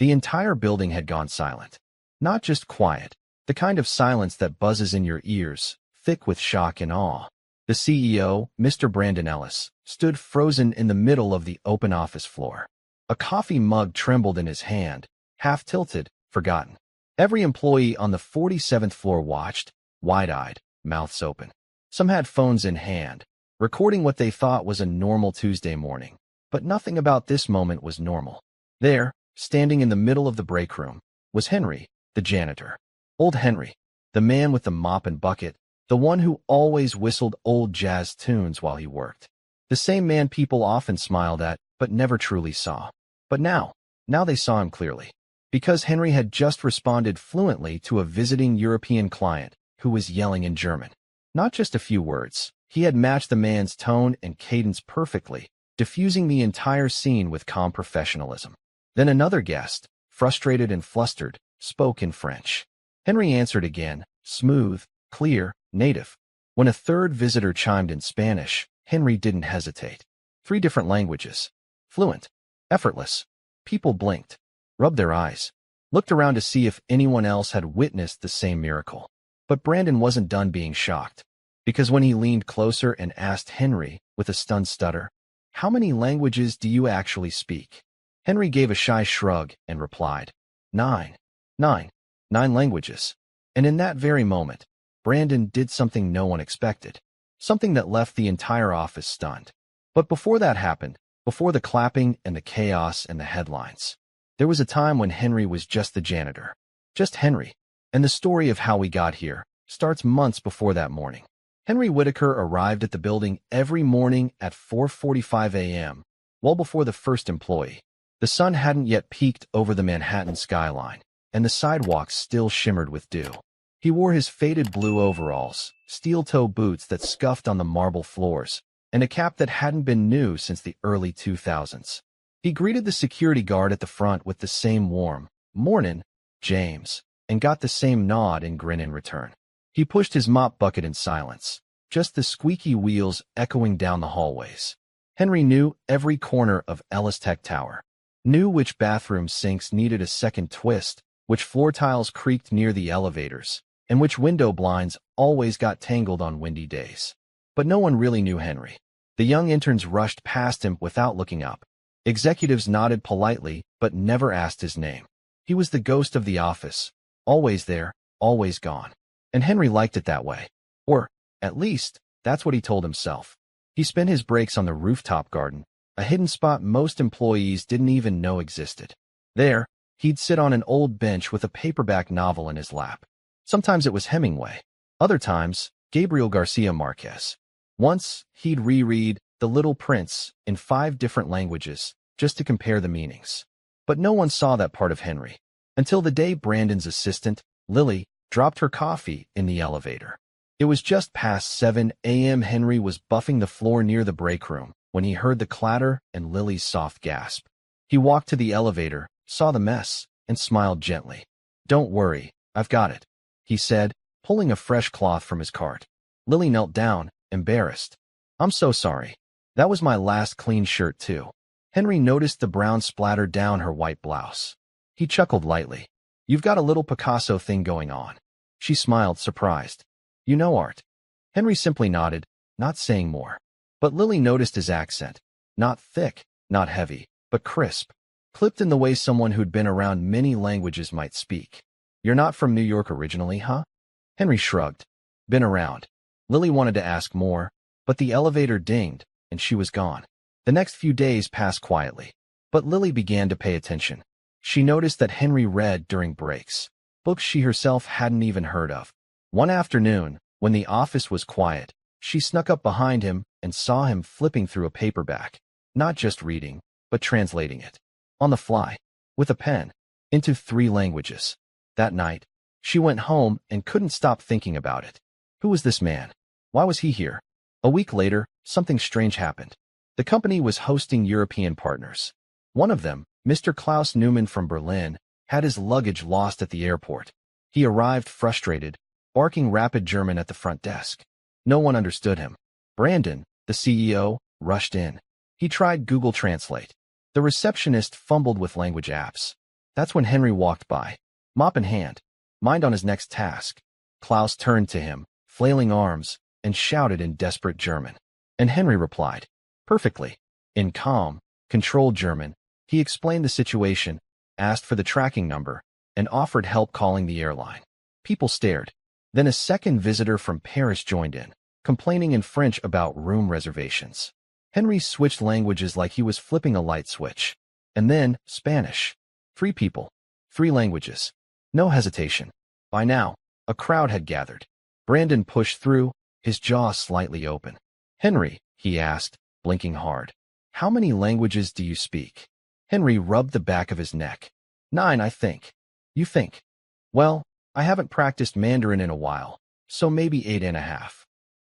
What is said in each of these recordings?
The entire building had gone silent. Not just quiet, the kind of silence that buzzes in your ears, thick with shock and awe. The CEO, Mr. Brandon Ellis, stood frozen in the middle of the open office floor. A coffee mug trembled in his hand, half tilted, forgotten. Every employee on the 47th floor watched, wide-eyed, mouths open. Some had phones in hand, recording what they thought was a normal Tuesday morning. But nothing about this moment was normal. There, standing in the middle of the break room, was Henry, the janitor. Old Henry, the man with the mop and bucket, the one who always whistled old jazz tunes while he worked. The same man people often smiled at, but never truly saw. But now they saw him clearly. Because Henry had just responded fluently to a visiting European client who was yelling in German. Not just a few words. He had matched the man's tone and cadence perfectly, diffusing the entire scene with calm professionalism. Then another guest, frustrated and flustered, spoke in French. Henry answered again, smooth, clear, native. When a third visitor chimed in Spanish, Henry didn't hesitate. 3 different languages. Fluent. Effortless. People blinked, rubbed their eyes, looked around to see if anyone else had witnessed the same miracle. But Brandon wasn't done being shocked. Because when he leaned closer and asked Henry, with a stunned stutter, "How many languages do you actually speak?" Henry gave a shy shrug and replied, 9. 9 languages. And in that very moment, Brandon did something no one expected. Something that left the entire office stunned. But before that happened, before the clapping and the chaos and the headlines, there was a time when Henry was just the janitor. Just Henry. And the story of how we got here starts months before that morning. Henry Whitaker arrived at the building every morning at 4:45 a.m., well before the first employee. The sun hadn't yet peeked over the Manhattan skyline, and the sidewalks still shimmered with dew. He wore his faded blue overalls, steel-toe boots that scuffed on the marble floors, and a cap that hadn't been new since the early 2000s. He greeted the security guard at the front with the same warm, "Mornin', James," and got the same nod and grin in return. He pushed his mop bucket in silence, just the squeaky wheels echoing down the hallways. Henry knew every corner of Ellis Tech Tower, knew which bathroom sinks needed a second twist, which floor tiles creaked near the elevators, and which window blinds always got tangled on windy days. But no one really knew Henry. The young interns rushed past him without looking up. Executives nodded politely, but never asked his name. He was the ghost of the office, always there, always gone. And Henry liked it that way. Or, at least, that's what he told himself. He spent his breaks on the rooftop garden, a hidden spot most employees didn't even know existed. There, he'd sit on an old bench with a paperback novel in his lap. Sometimes it was Hemingway. Other times, Gabriel Garcia Marquez. Once, he'd reread The Little Prince in 5 different languages, just to compare the meanings. But no one saw that part of Henry. Until the day Brandon's assistant, Lily, dropped her coffee in the elevator. It was just past 7 a.m. Henry was buffing the floor near the break room when he heard the clatter and Lily's soft gasp. He walked to the elevator, saw the mess, and smiled gently. "Don't worry, I've got it," he said, pulling a fresh cloth from his cart. Lily knelt down, embarrassed. "I'm so sorry. That was my last clean shirt, too." Henry noticed the brown splatter down her white blouse. He chuckled lightly. "You've got a little Picasso thing going on." She smiled, surprised. "You know art?" Henry simply nodded, not saying more. But Lily noticed his accent. Not thick, not heavy, but crisp. Clipped in the way someone who'd been around many languages might speak. "You're not from New York originally, huh?" Henry shrugged. "Been around." Lily wanted to ask more, but the elevator dinged, and she was gone. The next few days passed quietly. But Lily began to pay attention. She noticed that Henry read during breaks, books she herself hadn't even heard of. One afternoon, when the office was quiet, she snuck up behind him and saw him flipping through a paperback, not just reading, but translating it, on the fly, with a pen, into 3 languages. That night, she went home and couldn't stop thinking about it. Who was this man? Why was he here? A week later, something strange happened. The company was hosting European partners. One of them, Mr. Klaus Newman from Berlin, had his luggage lost at the airport. He arrived frustrated, barking rapid German at the front desk. No one understood him. Brandon, the CEO, rushed in. He tried Google Translate. The receptionist fumbled with language apps. That's when Henry walked by, mop in hand, mind on his next task. Klaus turned to him, flailing arms, and shouted in desperate German. And Henry replied, perfectly. In calm, controlled German, he explained the situation, asked for the tracking number, and offered help calling the airline. People stared. Then a second visitor from Paris joined in, complaining in French about room reservations. Henry switched languages like he was flipping a light switch. And then, Spanish. 3 people. 3 languages. No hesitation. By now, a crowd had gathered. Brandon pushed through, his jaw slightly open. Henry, he asked, blinking hard. How many languages do you speak? Henry rubbed the back of his neck. 9, I think. You think? Well, I haven't practiced Mandarin in a while, so maybe 8.5.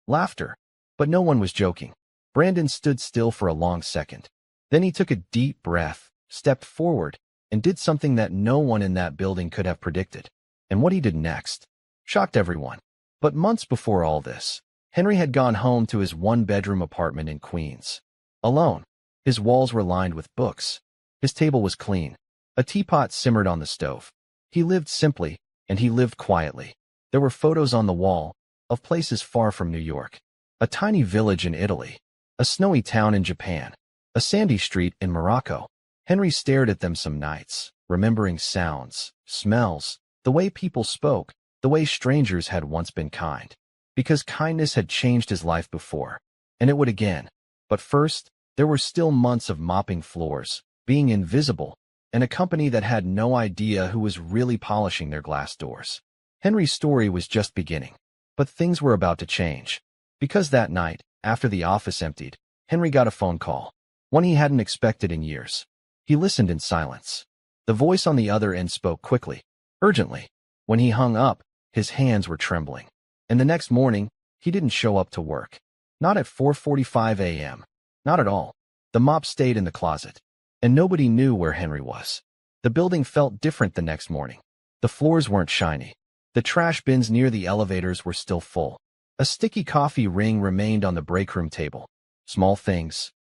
Laughter. But no one was joking. Brandon stood still for a long second. Then he took a deep breath, stepped forward, and did something that no one in that building could have predicted. And what he did next shocked everyone. But months before all this, Henry had gone home to his 1-bedroom apartment in Queens. Alone. His walls were lined with books. His table was clean. A teapot simmered on the stove. He lived simply, and he lived quietly. There were photos on the wall of places far from New York. A tiny village in Italy. A snowy town in Japan. A sandy street in Morocco. Henry stared at them some nights, remembering sounds, smells, the way people spoke, the way strangers had once been kind. Because kindness had changed his life before, and it would again. But first, there were still months of mopping floors, being invisible, and a company that had no idea who was really polishing their glass doors. Henry's story was just beginning. But things were about to change. Because that night, after the office emptied, Henry got a phone call. One he hadn't expected in years. He listened in silence. The voice on the other end spoke quickly, urgently. When he hung up, his hands were trembling. And the next morning, he didn't show up to work. Not at 4:45 a.m. Not at all. The mop stayed in the closet. And nobody knew where Henry was. The building felt different the next morning. The floors weren't shiny. The trash bins near the elevators were still full. A sticky coffee ring remained on the break room table. Small things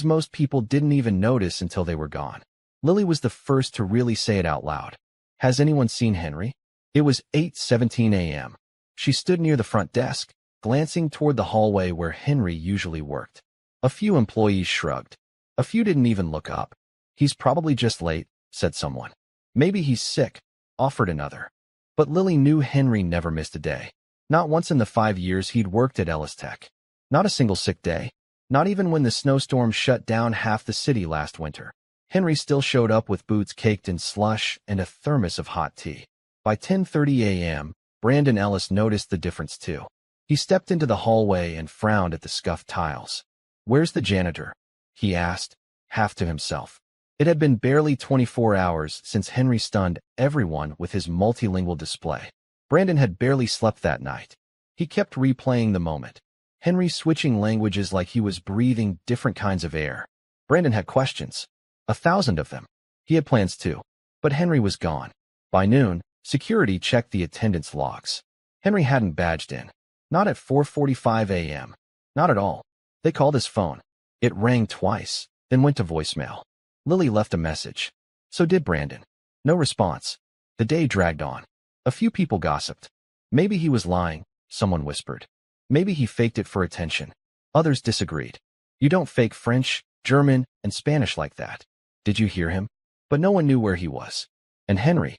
most people didn't even notice until they were gone. Lily was the first to really say it out loud. Has anyone seen Henry? It was 8:17 a.m. She stood near the front desk, glancing toward the hallway where Henry usually worked. A few employees shrugged. A few didn't even look up. He's probably just late, said someone. Maybe he's sick, offered another. But Lily knew Henry never missed a day. Not once in the 5 years he'd worked at Ellis Tech. Not a single sick day. Not even when the snowstorm shut down half the city last winter. Henry still showed up with boots caked in slush and a thermos of hot tea. By 10:30 a.m., Brandon Ellis noticed the difference too. He stepped into the hallway and frowned at the scuffed tiles. Where's the janitor? He asked, half to himself. It had been barely 24 hours since Henry stunned everyone with his multilingual display. Brandon had barely slept that night. He kept replaying the moment. Henry switching languages like he was breathing different kinds of air. Brandon had questions. 1,000 of them. He had plans too. But Henry was gone. By noon, security checked the attendance logs. Henry hadn't badged in. Not at 4:45 a.m. Not at all. They called his phone. It rang twice, then went to voicemail. Lily left a message. So did Brandon. No response. The day dragged on. A few people gossiped. Maybe he was lying, someone whispered. Maybe he faked it for attention. Others disagreed. You don't fake French, German, and Spanish like that. Did you hear him? But no one knew where he was. And Henry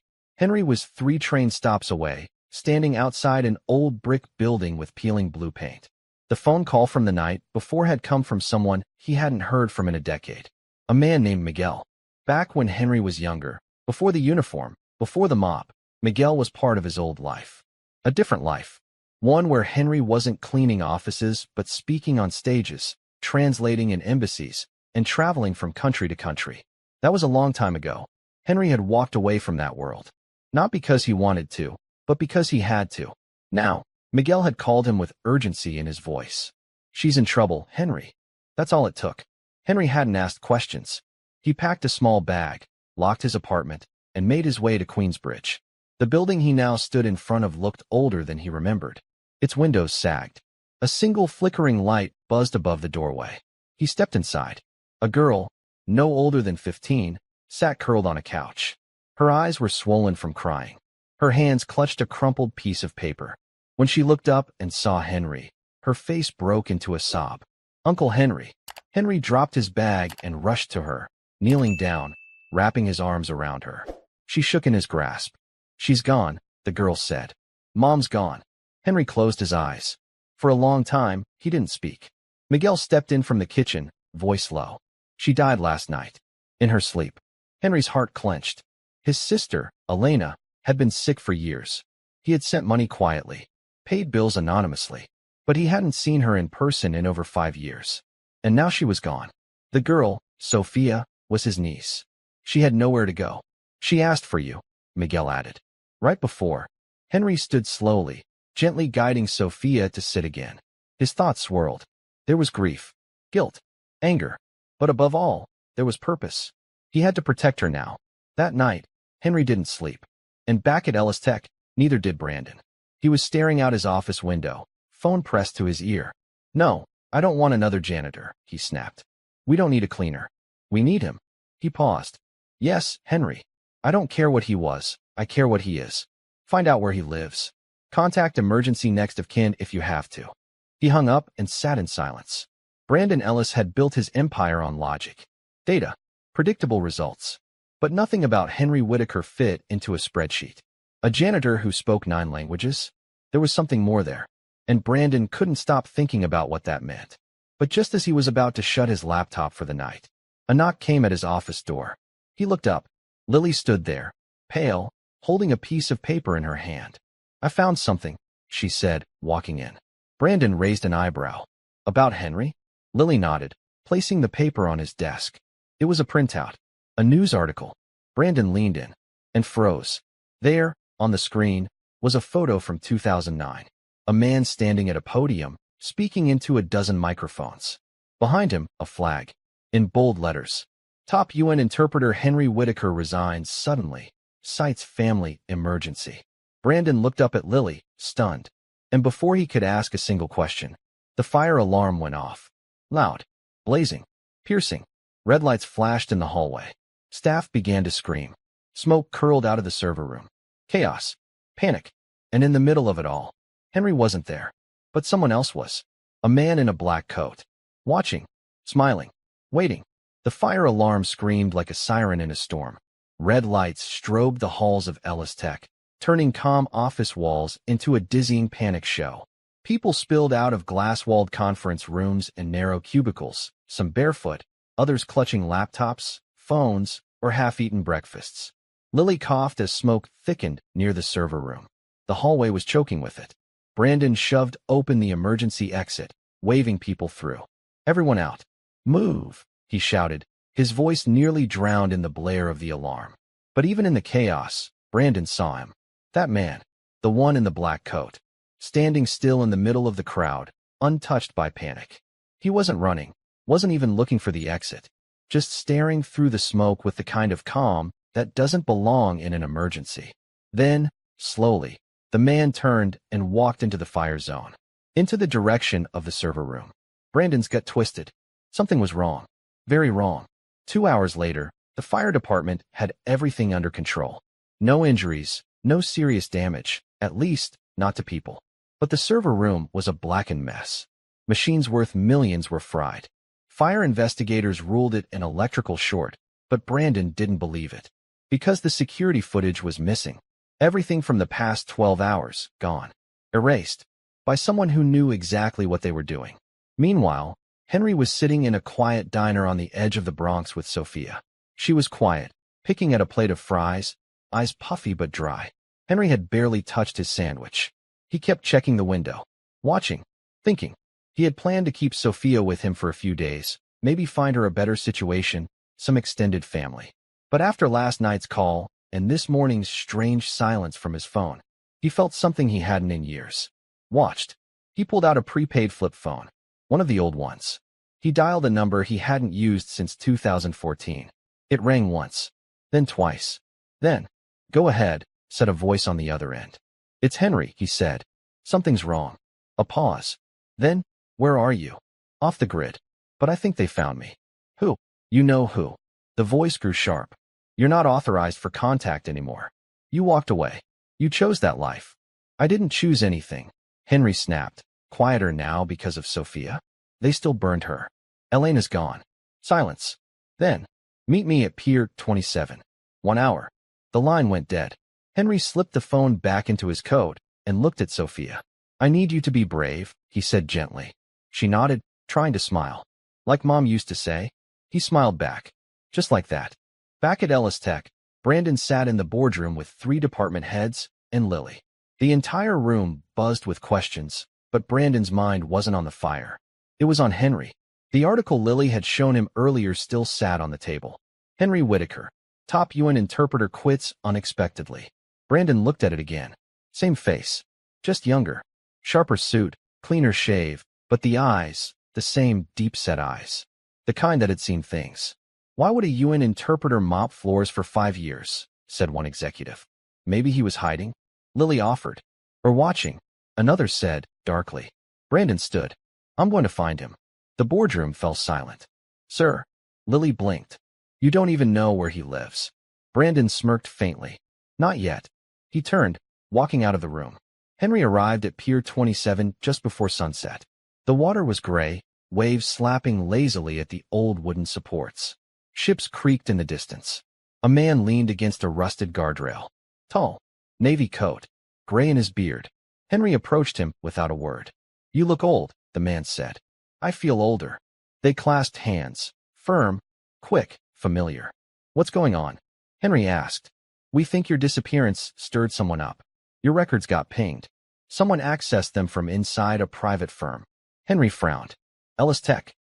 was 3 train stops away, standing outside an old brick building with peeling blue paint. The phone call from the night before had come from someone he hadn't heard from in a decade. A man named Miguel. Back when Henry was younger, before the uniform, before the mop, Miguel was part of his old life. A different life. One where Henry wasn't cleaning offices but speaking on stages, translating in embassies, and traveling from country to country. That was a long time ago. Henry had walked away from that world. Not because he wanted to, but because he had to. Now, Miguel had called him with urgency in his voice. She's in trouble, Henry. That's all it took. Henry hadn't asked questions. He packed a small bag, locked his apartment, and made his way to Queensbridge. The building he now stood in front of looked older than he remembered. Its windows sagged. A single flickering light buzzed above the doorway. He stepped inside. A girl, no older than 15, sat curled on a couch. Her eyes were swollen from crying. Her hands clutched a crumpled piece of paper. When she looked up and saw Henry, her face broke into a sob. "Uncle Henry." Henry dropped his bag and rushed to her, kneeling down, wrapping his arms around her. She shook in his grasp. "She's gone," the girl said. "Mom's gone." Henry closed his eyes. For a long time, he didn't speak. Miguel stepped in from the kitchen, voice low. "She died last night. In her sleep." Henry's heart clenched. His sister, Elena, had been sick for years. He had sent money quietly, paid bills anonymously, but he hadn't seen her in person in over 5 years. And now she was gone. The girl, Sophia, was his niece. She had nowhere to go. "She asked for you," Miguel added. Right before, Henry stood slowly, gently guiding Sophia to sit again. His thoughts swirled. There was grief, guilt, anger, but above all, there was purpose. He had to protect her now. That night, Henry didn't sleep. And back at Ellis Tech, neither did Brandon. He was staring out his office window, phone pressed to his ear. "No, I don't want another janitor," he snapped. "We don't need a cleaner. We need him." He paused. "Yes, Henry. I don't care what he was. I care what he is. Find out where he lives. Contact emergency next of kin if you have to." He hung up and sat in silence. Brandon Ellis had built his empire on logic, data, predictable results. But nothing about Henry Whitaker fit into a spreadsheet. A janitor who spoke 9 languages? There was something more there. And Brandon couldn't stop thinking about what that meant. But just as he was about to shut his laptop for the night, a knock came at his office door. He looked up. Lily stood there, pale, holding a piece of paper in her hand. "I found something," she said, walking in. Brandon raised an eyebrow. "About Henry?" Lily nodded, placing the paper on his desk. It was a printout. A news article. Brandon leaned in and froze. There, on the screen, was a photo from 2009. A man standing at a podium, speaking into a dozen microphones. Behind him, a flag. In bold letters. "Top UN interpreter Henry Whitaker resigns suddenly. Cites family emergency." Brandon looked up at Lily, stunned. And before he could ask a single question, the fire alarm went off. Loud, blazing, piercing. Red lights flashed in the hallway. Staff began to scream. Smoke curled out of the server room. Chaos. Panic. And in the middle of it all, Henry wasn't there. But someone else was. A man in a black coat. Watching. Smiling. Waiting. The fire alarm screamed like a siren in a storm. Red lights strobed the halls of Ellis Tech, turning calm office walls into a dizzying panic show. People spilled out of glass-walled conference rooms and narrow cubicles, some barefoot, others clutching laptops, phones, or half-eaten breakfasts. Lily coughed as smoke thickened near the server room. The hallway was choking with it. Brandon shoved open the emergency exit, waving people through. "Everyone out. Move," he shouted, his voice nearly drowned in the blare of the alarm. But even in the chaos, Brandon saw him. That man, the one in the black coat, standing still in the middle of the crowd, untouched by panic. He wasn't running, wasn't even looking for the exit, just staring through the smoke with the kind of calm that doesn't belong in an emergency. Then, slowly, the man turned and walked into the fire zone, into the direction of the server room. Brandon's gut twisted. Something was wrong. Very wrong. 2 hours later, the fire department had everything under control. No injuries, no serious damage, at least not to people. But the server room was a blackened mess. Machines worth millions were fried. Fire investigators ruled it an electrical short, but Brandon didn't believe it. Because the security footage was missing. Everything from the past 12 hours, gone. Erased. By someone who knew exactly what they were doing. Meanwhile, Henry was sitting in a quiet diner on the edge of the Bronx with Sophia. She was quiet, picking at a plate of fries, eyes puffy but dry. Henry had barely touched his sandwich. He kept checking the window, watching, thinking. He had planned to keep Sophia with him for a few days, maybe find her a better situation, some extended family. But after last night's call, and this morning's strange silence from his phone, he felt something he hadn't in years. Watched. He pulled out a prepaid flip phone, one of the old ones. He dialed a number he hadn't used since 2014. It rang once, then twice. Then, "Go ahead," said a voice on the other end. "It's Henry," he said. "Something's wrong." A pause. Then, "Where are you?" "Off the grid. But I think they found me." "Who?" "You know who." The voice grew sharp. You're not authorized for contact anymore. You walked away. You chose that life. I didn't choose anything. Henry snapped, quieter now because of Sophia. They still burned her. Elena's gone. Silence. Then, meet me at Pier 27. 1 hour. The line went dead. Henry slipped the phone back into his coat and looked at Sophia. I need you to be brave, he said gently. She nodded, trying to smile. Like Mom used to say. He smiled back. Just like that. Back at Ellis Tech, Brandon sat in the boardroom with 3 department heads and Lily. The entire room buzzed with questions, but Brandon's mind wasn't on the fire. It was on Henry. The article Lily had shown him earlier still sat on the table. Henry Whitaker, top UN interpreter, quits unexpectedly. Brandon looked at it again. Same face. Just younger. Sharper suit, cleaner shave, but the eyes, the same deep-set eyes. The kind that had seen things. Why would a UN interpreter mop floors for 5 years? Said one executive. Maybe he was hiding? Lily offered. Or watching. Another said, darkly. Brandon stood. I'm going to find him. The boardroom fell silent. Sir. Lily blinked. You don't even know where he lives. Brandon smirked faintly. Not yet. He turned, walking out of the room. Henry arrived at Pier 27 just before sunset. The water was gray, waves slapping lazily at the old wooden supports. Ships creaked in the distance. A man leaned against a rusted guardrail. Tall, navy coat, gray in his beard. Henry approached him without a word. You look old, the man said. I feel older. They clasped hands, firm, quick, familiar. What's going on? Henry asked. We think your disappearance stirred someone up. Your records got pinged. Someone accessed them from inside a private firm. Henry frowned. Ellis Tech.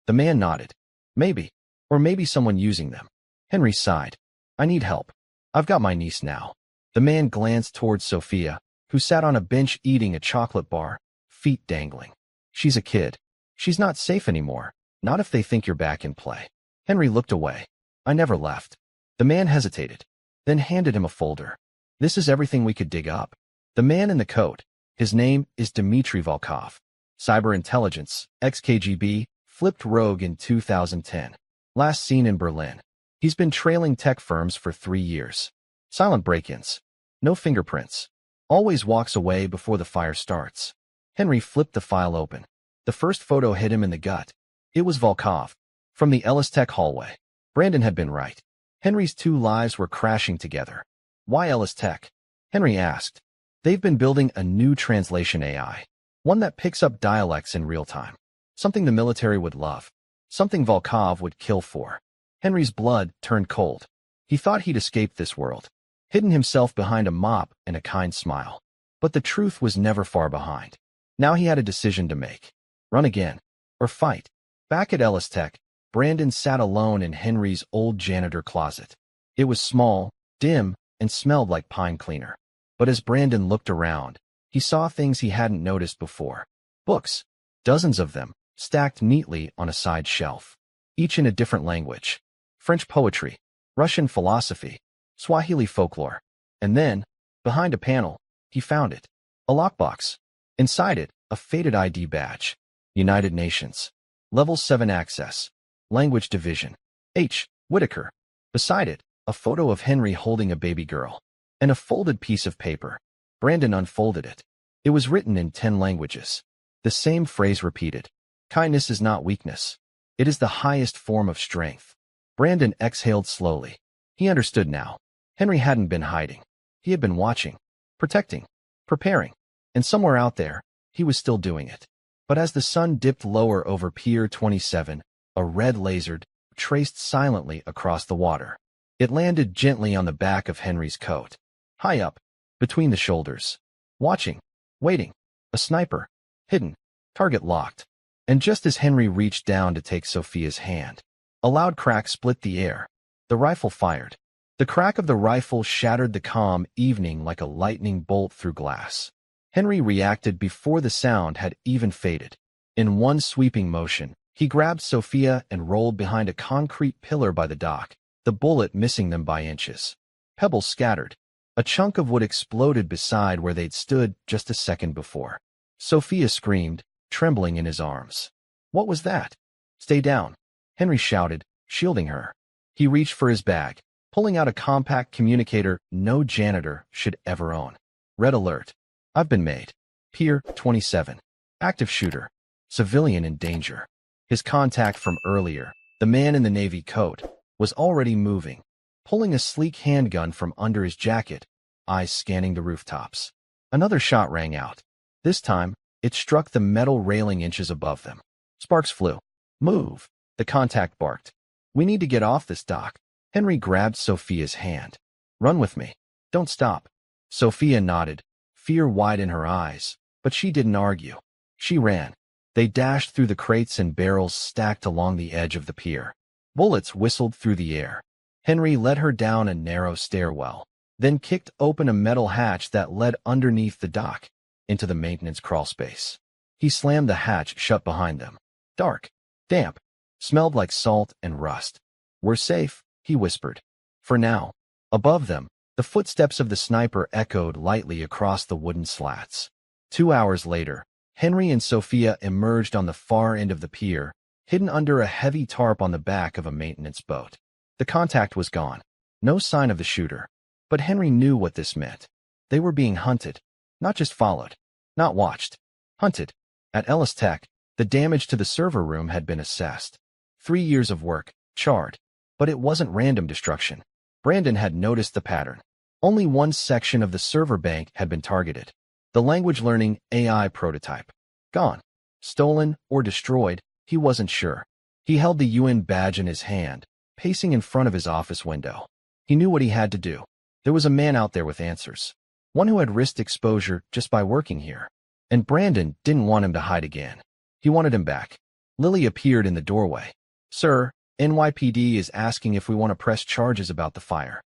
The man nodded. Maybe. Or maybe someone using them. Henry sighed. I need help. I've got my niece now. The man glanced towards Sophia, who sat on a bench eating a chocolate bar, feet dangling. She's a kid. She's not safe anymore, not if they think you're back in play. Henry looked away. I never left. The man hesitated, then handed him a folder. This is everything we could dig up. The man in the coat, his name is Dmitry Volkov. Cyber intelligence, ex-KGB, flipped rogue in 2010. Last seen in Berlin. He's been trailing tech firms for 3 years. Silent break-ins. No fingerprints. Always walks away before the fire starts. Henry flipped the file open. The first photo hit him in the gut. It was Volkov. From the Ellis Tech hallway. Brandon had been right. Henry's 2 lives were crashing together. Why Ellis Tech? Henry asked. They've been building a new translation AI. One that picks up dialects in real time. Something the military would love. Something Volkov would kill for. Henry's blood turned cold. He thought he'd escaped this world, hidden himself behind a mop and a kind smile. But the truth was never far behind. Now he had a decision to make. Run again. Or fight. Back at Ellis Tech, Brandon sat alone in Henry's old janitor closet. It was small, dim, and smelled like pine cleaner. But as Brandon looked around, he saw things he hadn't noticed before. Books. Dozens of them, stacked neatly on a side shelf. Each in a different language. French poetry, Russian philosophy, Swahili folklore. And then, behind a panel, he found it. A lockbox. Inside it, a faded ID badge. United Nations. Level 7 access. Language division. H. Whitaker. Beside it, a photo of Henry holding a baby girl. And a folded piece of paper. Brandon unfolded it. It was written in 10 languages. The same phrase repeated. Kindness is not weakness. It is the highest form of strength. Brandon exhaled slowly. He understood now. Henry hadn't been hiding. He had been watching, protecting, preparing. And somewhere out there, he was still doing it. But as the sun dipped lower over Pier 27, a red laser traced silently across the water. It landed gently on the back of Henry's coat. High up, between the shoulders. Watching, waiting. A sniper. Hidden. Target locked. And just as Henry reached down to take Sophia's hand, a loud crack split the air. The rifle fired. The crack of the rifle shattered the calm evening like a lightning bolt through glass. Henry reacted before the sound had even faded. In one sweeping motion, he grabbed Sophia and rolled behind a concrete pillar by the dock, the bullet missing them by inches. Pebbles scattered. A chunk of wood exploded beside where they'd stood just a second before. Sophia screamed, trembling in his arms. What was that? Stay down, Henry shouted, shielding her. He reached for his bag, pulling out a compact communicator no janitor should ever own. Red alert. I've been made. Pier 27. Active shooter. Civilian in danger. His contact from earlier, the man in the navy coat, was already moving, pulling a sleek handgun from under his jacket, eyes scanning the rooftops. Another shot rang out. This time, it struck the metal railing inches above them. Sparks flew. Move. The contact barked. We need to get off this dock. Henry grabbed Sophia's hand. Run with me. Don't stop. Sophia nodded, fear wide in her eyes, but she didn't argue. She ran. They dashed through the crates and barrels stacked along the edge of the pier. Bullets whistled through the air. Henry led her down a narrow stairwell, then kicked open a metal hatch that led underneath the dock, into the maintenance crawlspace. He slammed the hatch shut behind them. Dark, damp, smelled like salt and rust. We're safe, he whispered. For now. Above them, the footsteps of the sniper echoed lightly across the wooden slats. 2 hours later, Henry and Sophia emerged on the far end of the pier, hidden under a heavy tarp on the back of a maintenance boat. The contact was gone. No sign of the shooter. But Henry knew what this meant. They were being hunted. Not just followed. Not watched. Hunted. At Ellis Tech, the damage to the server room had been assessed. 3 years of work, charred. But it wasn't random destruction. Brandon had noticed the pattern. Only one section of the server bank had been targeted. The language learning AI prototype. Gone. Stolen or destroyed, he wasn't sure. He held the UN badge in his hand, pacing in front of his office window. He knew what he had to do. There was a man out there with answers. One who had risked exposure just by working here. And Brandon didn't want him to hide again. He wanted him back. Lily appeared in the doorway. Sir, NYPD is asking if we want to press charges about the fire.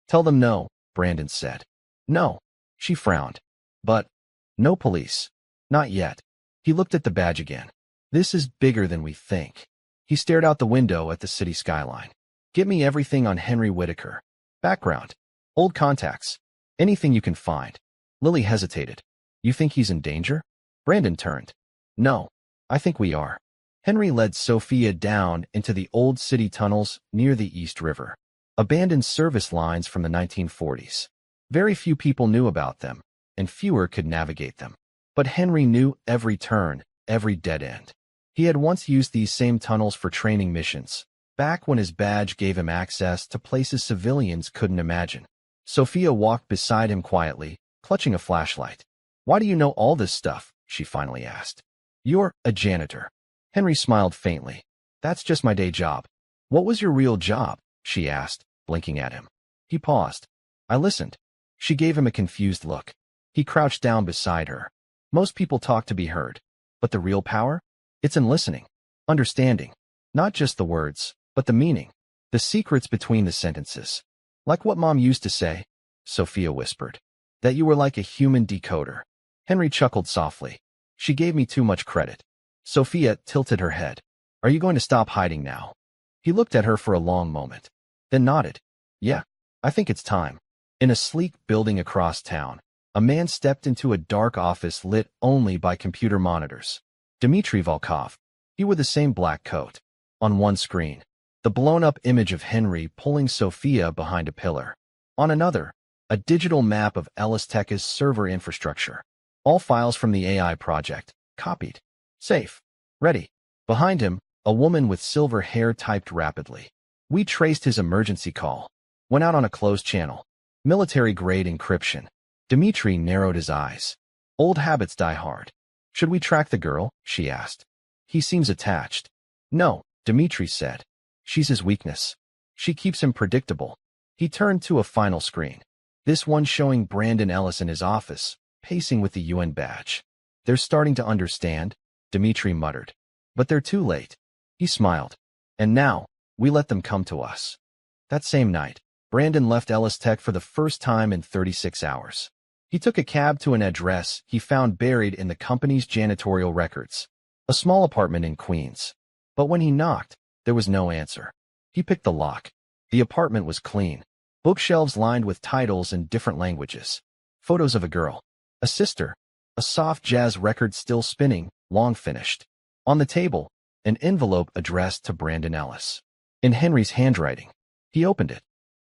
Tell them no, Brandon said. No. She frowned. But, no police. Not yet. He looked at the badge again. This is bigger than we think. He stared out the window at the city skyline. Get me everything on Henry Whitaker. Background. Old contacts. Anything you can find. Lily hesitated. You think he's in danger? Brandon turned. No. I think we are. Henry led Sophia down into the old city tunnels near the East River. Abandoned service lines from the 1940s. Very few people knew about them, and fewer could navigate them. But Henry knew every turn, every dead end. He had once used these same tunnels for training missions, back when his badge gave him access to places civilians couldn't imagine. Sophia walked beside him quietly, clutching a flashlight. Why do you know all this stuff? She finally asked. You're a janitor. Henry smiled faintly. That's just my day job. What was your real job? She asked, blinking at him. He paused. I listened. She gave him a confused look. He crouched down beside her. Most people talk to be heard. But the real power? It's in listening. Understanding. Not just the words, but the meaning. The secrets between the sentences. Like what Mom used to say, Sophia whispered. That you were like a human decoder. Henry chuckled softly. She gave me too much credit. Sophia tilted her head. Are you going to stop hiding now? He looked at her for a long moment, then nodded. Yeah, I think it's time. In a sleek building across town, a man stepped into a dark office lit only by computer monitors. Dmitry Volkov. He wore the same black coat. On one screen, the blown-up image of Henry pulling Sophia behind a pillar. On another, a digital map of Ellis Tech's server infrastructure. All files from the AI project, copied. Safe. Ready. Behind him, a woman with silver hair typed rapidly. We traced his emergency call. Went out on a closed channel. Military-grade encryption. Dmitry narrowed his eyes. Old habits die hard. Should we track the girl? She asked. He seems attached. No, Dmitry said. She's his weakness. She keeps him predictable. He turned to a final screen. This one showing Brandon Ellis in his office, pacing with the UN badge. They're starting to understand, Dmitry muttered. But they're too late. He smiled. And now, we let them come to us. That same night, Brandon left Ellis Tech for the first time in 36 hours. He took a cab to an address he found buried in the company's janitorial records. A small apartment in Queens. But when he knocked, there was no answer. He picked the lock. The apartment was clean. Bookshelves lined with titles in different languages. Photos of a girl. A sister. A soft jazz record still spinning, long finished. On the table, an envelope addressed to Brandon Ellis. In Henry's handwriting. He opened it.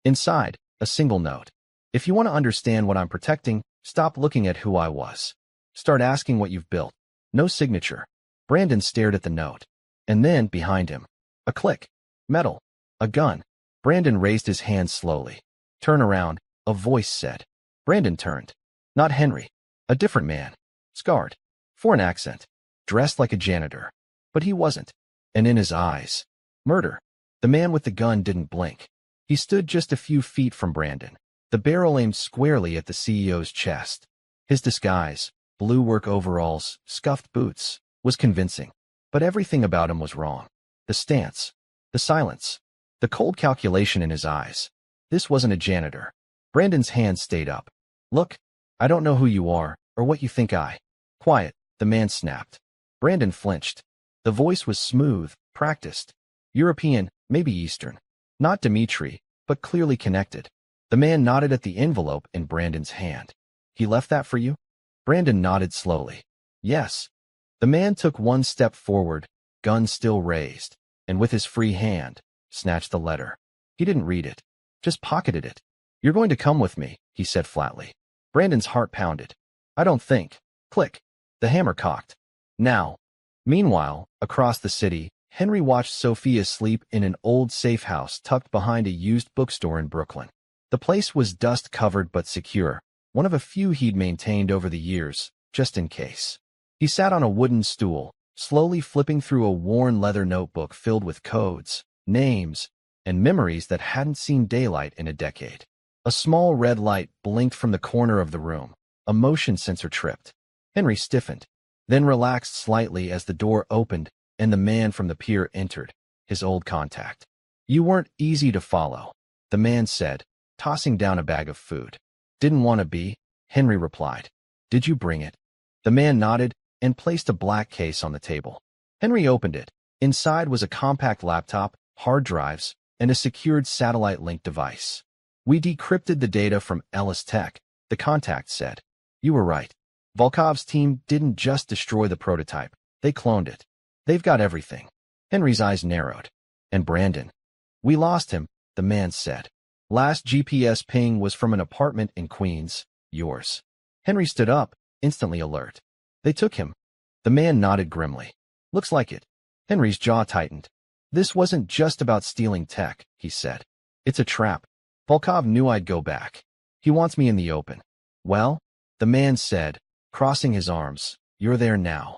Inside, a single note. If you want to understand what I'm protecting, stop looking at who I was. Start asking what you've built. No signature. Brandon stared at the note. And then, behind him, a click. Metal. A gun. Brandon raised his hand slowly. Turn around, a voice said. Brandon turned. Not Henry. A different man. Scarred. Foreign accent. Dressed like a janitor. But he wasn't. And in his eyes, murder. The man with the gun didn't blink. He stood just a few feet from Brandon, the barrel aimed squarely at the CEO's chest. His disguise, blue work overalls, scuffed boots, was convincing. But everything about him was wrong. The stance, the silence, the cold calculation in his eyes. This wasn't a janitor. Brandon's hand stayed up. Look, I don't know who you are, or what you think I. Quiet, the man snapped. Brandon flinched. The voice was smooth, practiced. European, maybe Eastern. Not Dimitri, but clearly connected. The man nodded at the envelope in Brandon's hand. He left that for you? Brandon nodded slowly. Yes. The man took one step forward, gun still raised, and with his free hand, snatched the letter. He didn't read it, just pocketed it. You're going to come with me, he said flatly. Brandon's heart pounded. I don't think. Click. The hammer cocked. Now. Meanwhile, across the city, Henry watched Sophia sleep in an old safe house tucked behind a used bookstore in Brooklyn. The place was dust-covered but secure, one of a few he'd maintained over the years, just in case. He sat on a wooden stool, slowly flipping through a worn leather notebook filled with codes, names, and memories that hadn't seen daylight in a decade. A small red light blinked from the corner of the room. A motion sensor tripped. Henry stiffened, then relaxed slightly as the door opened and the man from the pier entered, his old contact. You weren't easy to follow, the man said, tossing down a bag of food. Didn't want to be, Henry replied. Did you bring it? The man nodded and placed a black case on the table. Henry opened it. Inside was a compact laptop, hard drives, and a secured satellite-linked device. We decrypted the data from Ellis Tech, the contact said. You were right. Volkov's team didn't just destroy the prototype, they cloned it. They've got everything. Henry's eyes narrowed. And Brandon? We lost him, the man said. Last GPS ping was from an apartment in Queens, yours. Henry stood up, instantly alert. They took him. The man nodded grimly. Looks like it. Henry's jaw tightened. This wasn't just about stealing tech, he said. It's a trap. Volkov knew I'd go back. He wants me in the open. Well, the man said, crossing his arms, you're there now.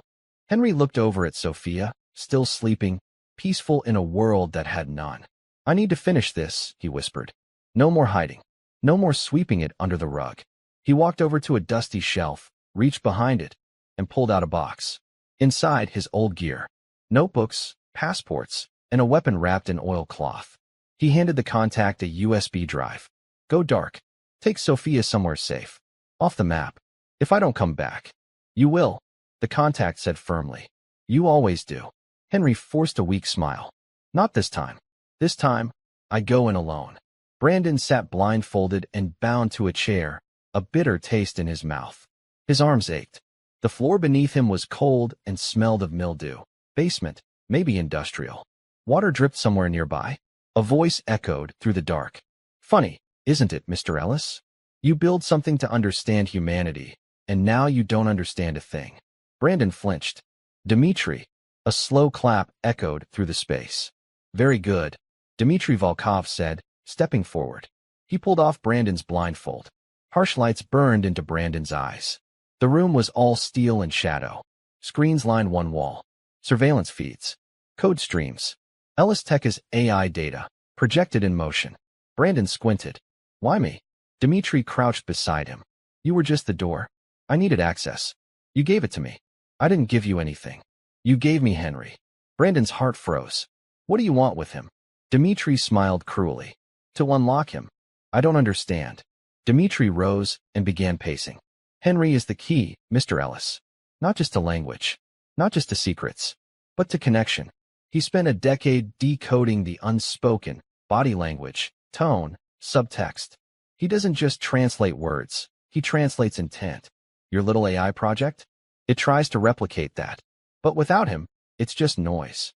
Henry looked over at Sophia, still sleeping, peaceful in a world that had none. I need to finish this, he whispered. No more hiding. No more sweeping it under the rug. He walked over to a dusty shelf, reached behind it, and pulled out a box. Inside, his old gear. Notebooks, passports, and a weapon wrapped in oilcloth. He handed the contact a USB drive. Go dark. Take Sophia somewhere safe. Off the map. If I don't come back. You will, the contact said firmly. You always do. Henry forced a weak smile. Not this time. This time, I go in alone. Brandon sat blindfolded and bound to a chair, a bitter taste in his mouth. His arms ached. The floor beneath him was cold and smelled of mildew. Basement, maybe industrial. Water dripped somewhere nearby. A voice echoed through the dark. Funny, isn't it, Mr. Ellis? You build something to understand humanity, and now you don't understand a thing. Brandon flinched. Dimitri. A slow clap echoed through the space. Very good, Dmitry Volkov said, stepping forward. He pulled off Brandon's blindfold. Harsh lights burned into Brandon's eyes. The room was all steel and shadow. Screens lined one wall. Surveillance feeds. Code streams. Ellis Tech's AI data, projected in motion. Brandon squinted. Why me? Dmitri crouched beside him. You were just the door. I needed access. You gave it to me. I didn't give you anything. You gave me Henry. Brandon's heart froze. What do you want with him? Dmitri smiled cruelly. To unlock him. I don't understand. Dmitri rose and began pacing. Henry is the key, Mr. Ellis. Not just to language. Not just to secrets. But to connection. He spent a decade decoding the unspoken, body language, tone, subtext. He doesn't just translate words. He translates intent. Your little AI project? It tries to replicate that. But without him, it's just noise.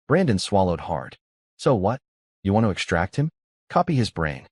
Brandon swallowed hard. So what? You want to extract him? Copy his brain.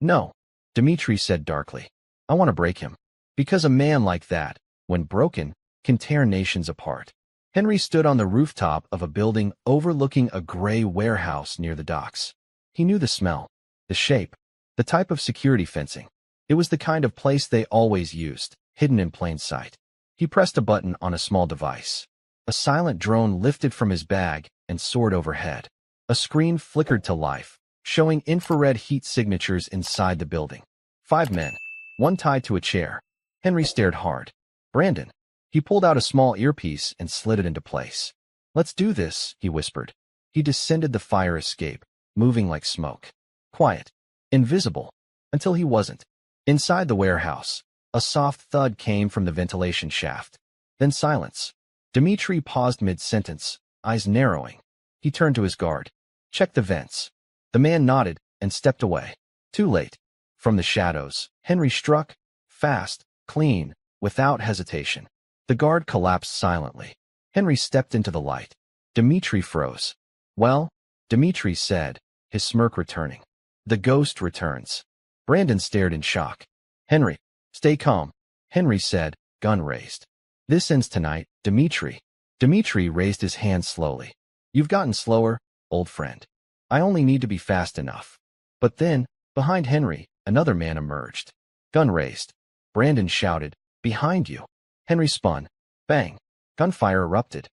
No, Dmitri said darkly. I want to break him. Because a man like that, when broken, can tear nations apart. Henry stood on the rooftop of a building overlooking a gray warehouse near the docks. He knew the smell, the shape, the type of security fencing. It was the kind of place they always used, hidden in plain sight. He pressed a button on a small device. A silent drone lifted from his bag and soared overhead. A screen flickered to life, showing infrared heat signatures inside the building. 5 men, one tied to a chair. Henry stared hard. Brandon. He pulled out a small earpiece and slid it into place. Let's do this, he whispered. He descended the fire escape, moving like smoke. Quiet. Invisible. Until he wasn't. Inside the warehouse, a soft thud came from the ventilation shaft. Then silence. Dmitri paused mid-sentence, eyes narrowing. He turned to his guard. Check the vents. The man nodded and stepped away. Too late. From the shadows, Henry struck, fast, clean, without hesitation. The guard collapsed silently. Henry stepped into the light. Dmitri froze. Well, Dmitri said, his smirk returning. The ghost returns. Brandon stared in shock. Henry, stay calm, Henry said, gun raised. This ends tonight, Dmitri. Dmitri raised his hand slowly. You've gotten slower, old friend. I only need to be fast enough. But then, behind Henry, another man emerged. Gun raised. Brandon shouted, behind you. Henry spun. Bang. Gunfire erupted.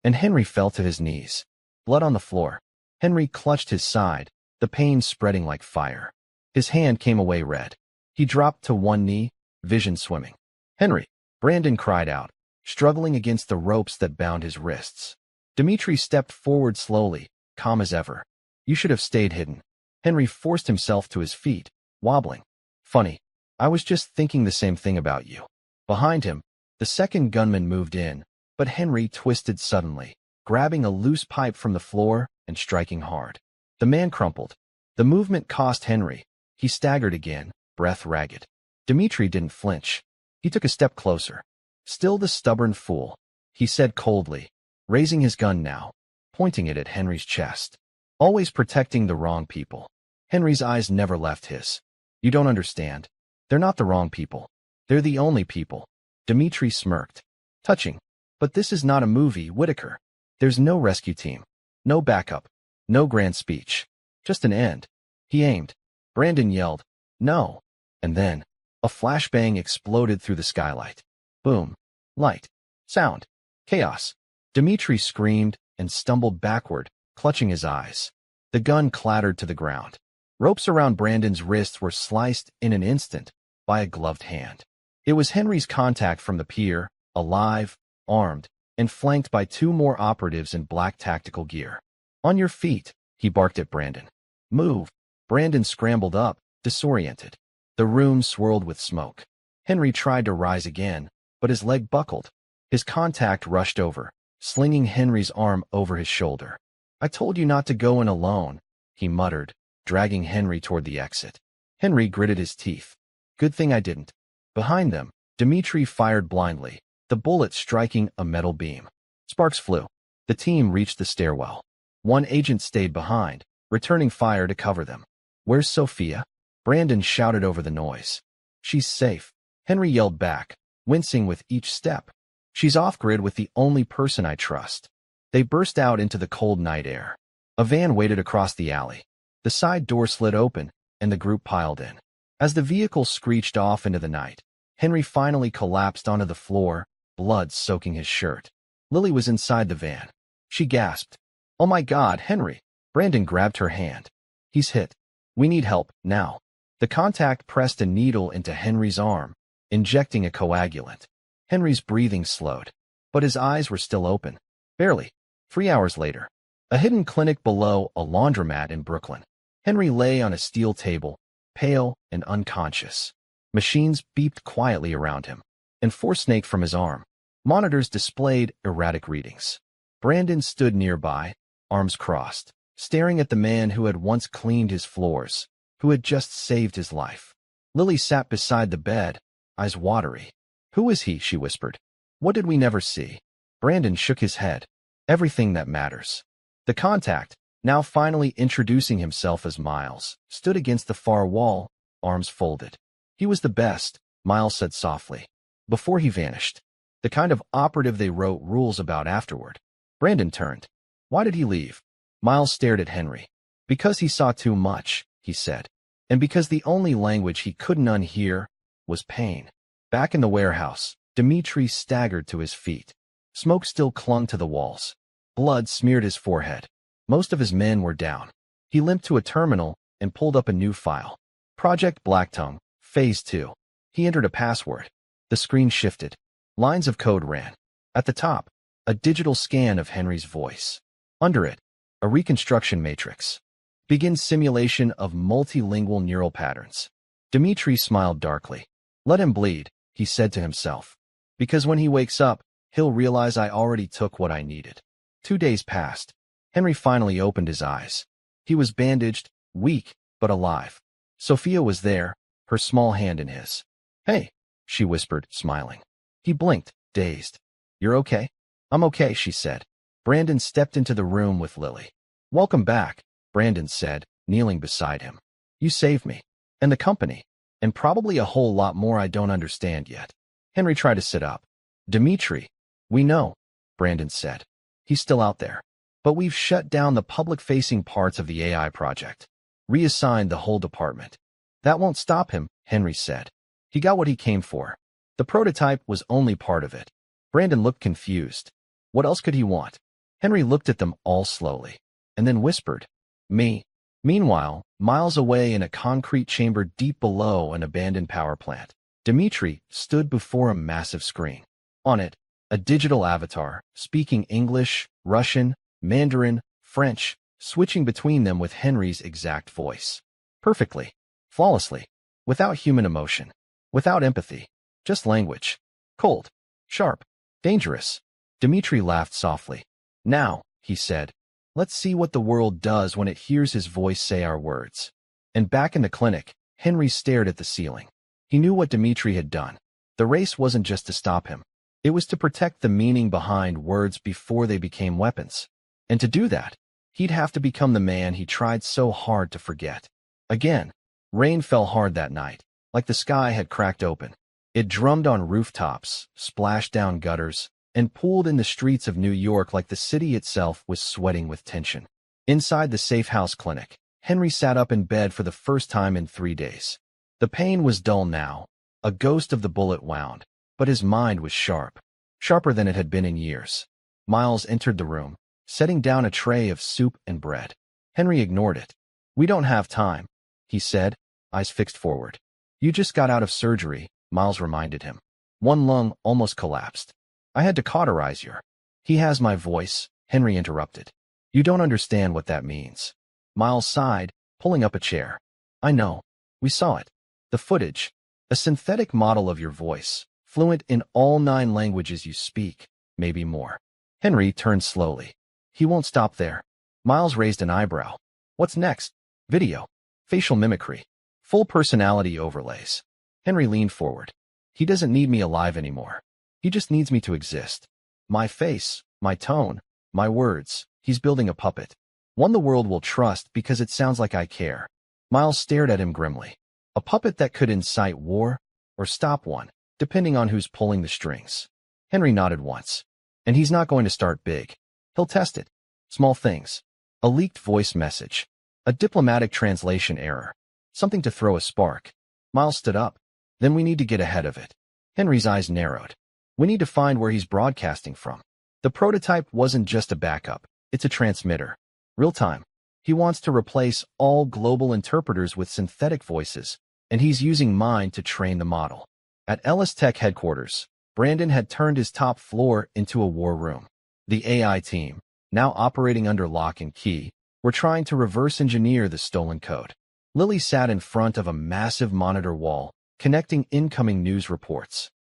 And Henry fell to his knees. Blood on the floor. Henry clutched his side, the pain spreading like fire. His hand came away red. He dropped to one knee, vision swimming. Henry, Brandon cried out, struggling against the ropes that bound his wrists. Dmitri stepped forward slowly, calm as ever. You should have stayed hidden. Henry forced himself to his feet, wobbling. Funny, I was just thinking the same thing about you. Behind him, the second gunman moved in, but Henry twisted suddenly, grabbing a loose pipe from the floor and striking hard. The man crumpled. The movement cost Henry. He staggered again, breath ragged. Dmitri didn't flinch. He took a step closer. Still the stubborn fool, he said coldly, raising his gun now, pointing it at Henry's chest. Always protecting the wrong people. Henry's eyes never left his. You don't understand. They're not the wrong people. They're the only people. Dmitri smirked. Touching. But this is not a movie, Whitaker. There's no rescue team. No backup. No grand speech. Just an end. He aimed. Brandon yelled, no. And then, a flashbang exploded through the skylight. Boom. Light. Sound. Chaos. Dmitri screamed and stumbled backward, clutching his eyes. The gun clattered to the ground. Ropes around Brandon's wrists were sliced in an instant by a gloved hand. It was Henry's contact from the pier, alive, armed, and flanked by 2 more operatives in black tactical gear. On your feet, he barked at Brandon. Move. Brandon scrambled up, disoriented. The room swirled with smoke. Henry tried to rise again, but his leg buckled. His contact rushed over, slinging Henry's arm over his shoulder. I told you not to go in alone, he muttered, dragging Henry toward the exit. Henry gritted his teeth. Good thing I didn't. Behind them, Dmitri fired blindly, the bullet striking a metal beam. Sparks flew. The team reached the stairwell. One agent stayed behind, returning fire to cover them. Where's Sophia? Brandon shouted over the noise. She's safe. Henry yelled back, wincing with each step. She's off-grid with the only person I trust. They burst out into the cold night air. A van waited across the alley. The side door slid open, and the group piled in. As the vehicle screeched off into the night, Henry finally collapsed onto the floor, blood soaking his shirt. Lily was inside the van. She gasped. Oh my God, Henry! Brandon grabbed her hand. He's hit. We need help, now. The contact pressed a needle into Henry's arm, injecting a coagulant. Henry's breathing slowed, but his eyes were still open. Barely. 3 hours later. A hidden clinic below a laundromat in Brooklyn. Henry lay on a steel table, pale and unconscious. Machines beeped quietly around him, and force snaked from his arm. Monitors displayed erratic readings. Brandon stood nearby, arms crossed, staring at the man who had once cleaned his floors, who had just saved his life. Lily sat beside the bed, eyes watery. Who is he? She whispered. What did we never see? Brandon shook his head. Everything that matters. The contact, now finally introducing himself as Miles, stood against the far wall, arms folded. He was the best, Miles said softly, before he vanished. The kind of operative they wrote rules about afterward. Brandon turned. Why did he leave? Miles stared at Henry. Because he saw too much, he said. And because the only language he couldn't unhear was pain. Back in the warehouse, Dmitri staggered to his feet. Smoke still clung to the walls. Blood smeared his forehead. Most of his men were down. He limped to a terminal and pulled up a new file. Project Blacktongue, Phase 2. He entered a password. The screen shifted. Lines of code ran. At the top, a digital scan of Henry's voice. Under it, a reconstruction matrix. Begin simulation of multilingual neural patterns. Dmitri smiled darkly. Let him bleed, he said to himself. Because when he wakes up, he'll realize I already took what I needed. 2 days passed. Henry finally opened his eyes. He was bandaged, weak, but alive. Sophia was there, her small hand in his. Hey, she whispered, smiling. He blinked, dazed. You're okay? I'm okay, she said. Brandon stepped into the room with Lily. Welcome back, Brandon said, kneeling beside him. You saved me. And the company. And probably a whole lot more I don't understand yet. Henry tried to sit up. Dmitri, we know, Brandon said. He's still out there. But we've shut down the public-facing parts of the AI project. Reassigned the whole department. That won't stop him, Henry said. He got what he came for. The prototype was only part of it. Brandon looked confused. What else could he want? Henry looked at them all slowly, and then whispered, Me. Meanwhile, miles away in a concrete chamber deep below an abandoned power plant, Dmitri stood before a massive screen. On it, a digital avatar, speaking English, Russian, Mandarin, French, switching between them with Henry's exact voice. Perfectly. Flawlessly. Without human emotion. Without empathy. Just language. Cold. Sharp. Dangerous. Dmitri laughed softly. Now, he said, let's see what the world does when it hears his voice say our words. And back in the clinic, Henry stared at the ceiling. He knew what Dmitri had done. The race wasn't just to stop him. It was to protect the meaning behind words before they became weapons. And to do that, he'd have to become the man he tried so hard to forget. Again, rain fell hard that night, like the sky had cracked open. It drummed on rooftops, splashed down gutters, and pooled in the streets of New York like the city itself was sweating with tension. Inside the safe house clinic, Henry sat up in bed for the first time in 3 days. The pain was dull now, a ghost of the bullet wound, but his mind was sharp, sharper than it had been in years. Miles entered the room, setting down a tray of soup and bread. Henry ignored it. We don't have time, he said, eyes fixed forward. You just got out of surgery, Miles reminded him. One lung almost collapsed. I had to cauterize your. He has my voice, Henry interrupted. You don't understand what that means. Miles sighed, pulling up a chair. I know. We saw it. The footage. A synthetic model of your voice, fluent in all 9 languages you speak, maybe more. Henry turned slowly. He won't stop there. Miles raised an eyebrow. What's next? Video. Facial mimicry. Full personality overlays. Henry leaned forward. He doesn't need me alive anymore. He just needs me to exist. My face, my tone, my words. He's building a puppet. One the world will trust because it sounds like I care. Miles stared at him grimly. A puppet that could incite war or stop one, depending on who's pulling the strings. Henry nodded once. And he's not going to start big. He'll test it. Small things. A leaked voice message. A diplomatic translation error. Something to throw a spark. Miles stood up. Then we need to get ahead of it. Henry's eyes narrowed. We need to find where he's broadcasting from. The prototype wasn't just a backup. It's a transmitter. Real time. He wants to replace all global interpreters with synthetic voices, and he's using mine to train the model. At Ellis Tech headquarters, Brandon had turned his top floor into a war room. The AI team, now operating under lock and key, were trying to reverse engineer the stolen code. Lily sat in front of a massive monitor wall, connecting incoming news reports.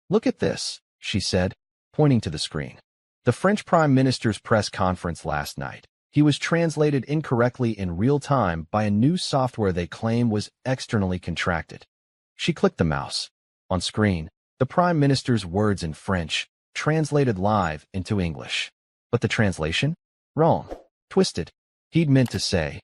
Look at this, she said, pointing to the screen. The French Prime Minister's press conference last night. He was translated incorrectly in real time by a new software they claim was externally contracted. She clicked the mouse. On screen, the Prime Minister's words in French, translated live into English. But the translation? Wrong. Twisted. He'd meant to say,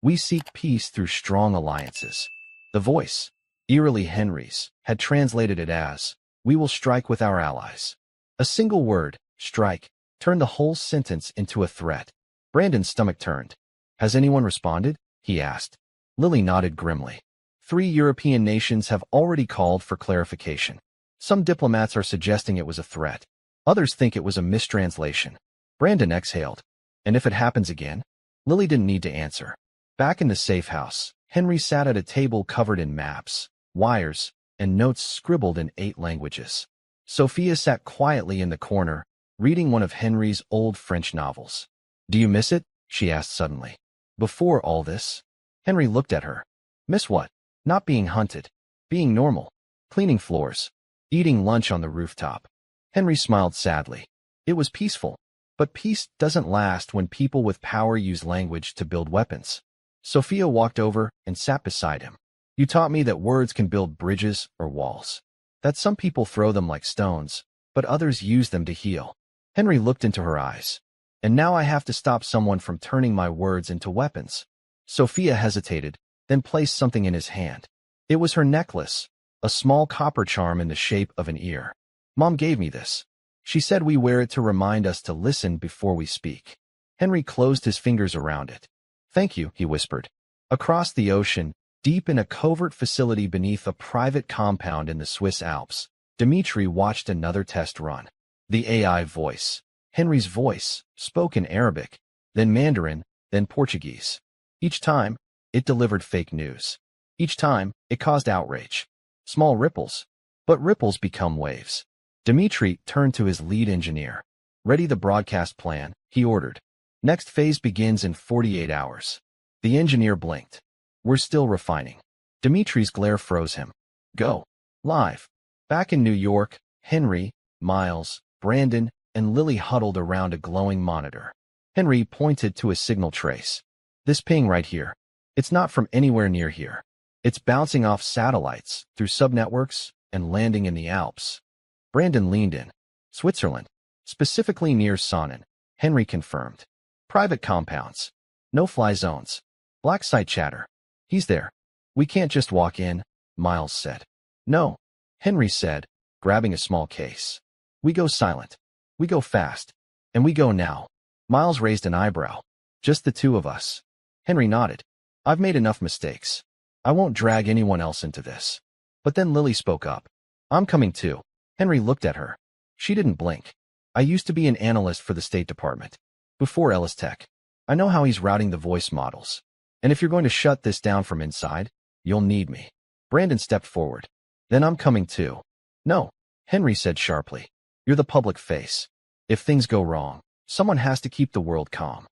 we seek peace through strong alliances. The voice, eerily Henry's, had translated it as, "We will strike with our allies." A single word, strike, turned the whole sentence into a threat. Brandon's stomach turned. "Has anyone responded?" he asked. Lily nodded grimly. 3 European nations have already called for clarification. Some diplomats are suggesting it was a threat. Others think it was a mistranslation. Brandon exhaled. "And if it happens again?" Lily didn't need to answer. Back in the safe house, Henry sat at a table covered in maps, wires, and notes scribbled in 8 languages. Sophia sat quietly in the corner, reading one of Henry's old French novels. "Do you miss it?" she asked suddenly. "Before all this?" Henry looked at her. "Miss what?" "Not being hunted. Being normal. Cleaning floors. Eating lunch on the rooftop." Henry smiled sadly. It was peaceful. But peace doesn't last when people with power use language to build weapons. Sophia walked over and sat beside him. "You taught me that words can build bridges or walls. That some people throw them like stones, but others use them to heal." Henry looked into her eyes. "And now I have to stop someone from turning my words into weapons." Sophia hesitated, then placed something in his hand. It was her necklace, a small copper charm in the shape of an ear. "Mom gave me this. She said we wear it to remind us to listen before we speak." Henry closed his fingers around it. "Thank you," he whispered. Across the ocean, deep in a covert facility beneath a private compound in the Swiss Alps, Dmitri watched another test run. The AI voice, Henry's voice, spoke in Arabic, then Mandarin, then Portuguese. Each time, it delivered fake news. Each time, it caused outrage. Small ripples. But ripples become waves. Dmitri turned to his lead engineer. "Ready the broadcast plan," he ordered. "Next phase begins in 48 hours. The engineer blinked. "We're still refining." Dimitri's glare froze him. "Go." Live. Back in New York, Henry, Miles, Brandon, and Lily huddled around a glowing monitor. Henry pointed to a signal trace. "This ping right here. It's not from anywhere near here. It's bouncing off satellites, through subnetworks, and landing in the Alps." Brandon leaned in. "Switzerland. Specifically near Sonnen," Henry confirmed. "Private compounds. No-fly zones. Black site chatter." "He's there. We can't just walk in," Miles said. "No," Henry said, grabbing a small case. "We go silent. We go fast. And we go now." Miles raised an eyebrow. "Just the 2 of us." Henry nodded. "I've made enough mistakes. I won't drag anyone else into this." But then Lily spoke up. "I'm coming too." Henry looked at her. She didn't blink. "I used to be an analyst for the State Department. Before Ellis Tech. I know how he's routing the voice models. And if you're going to shut this down from inside, you'll need me." Brandon stepped forward. "Then I'm coming too." "No," Henry said sharply. "You're the public face. If things go wrong, someone has to keep the world calm."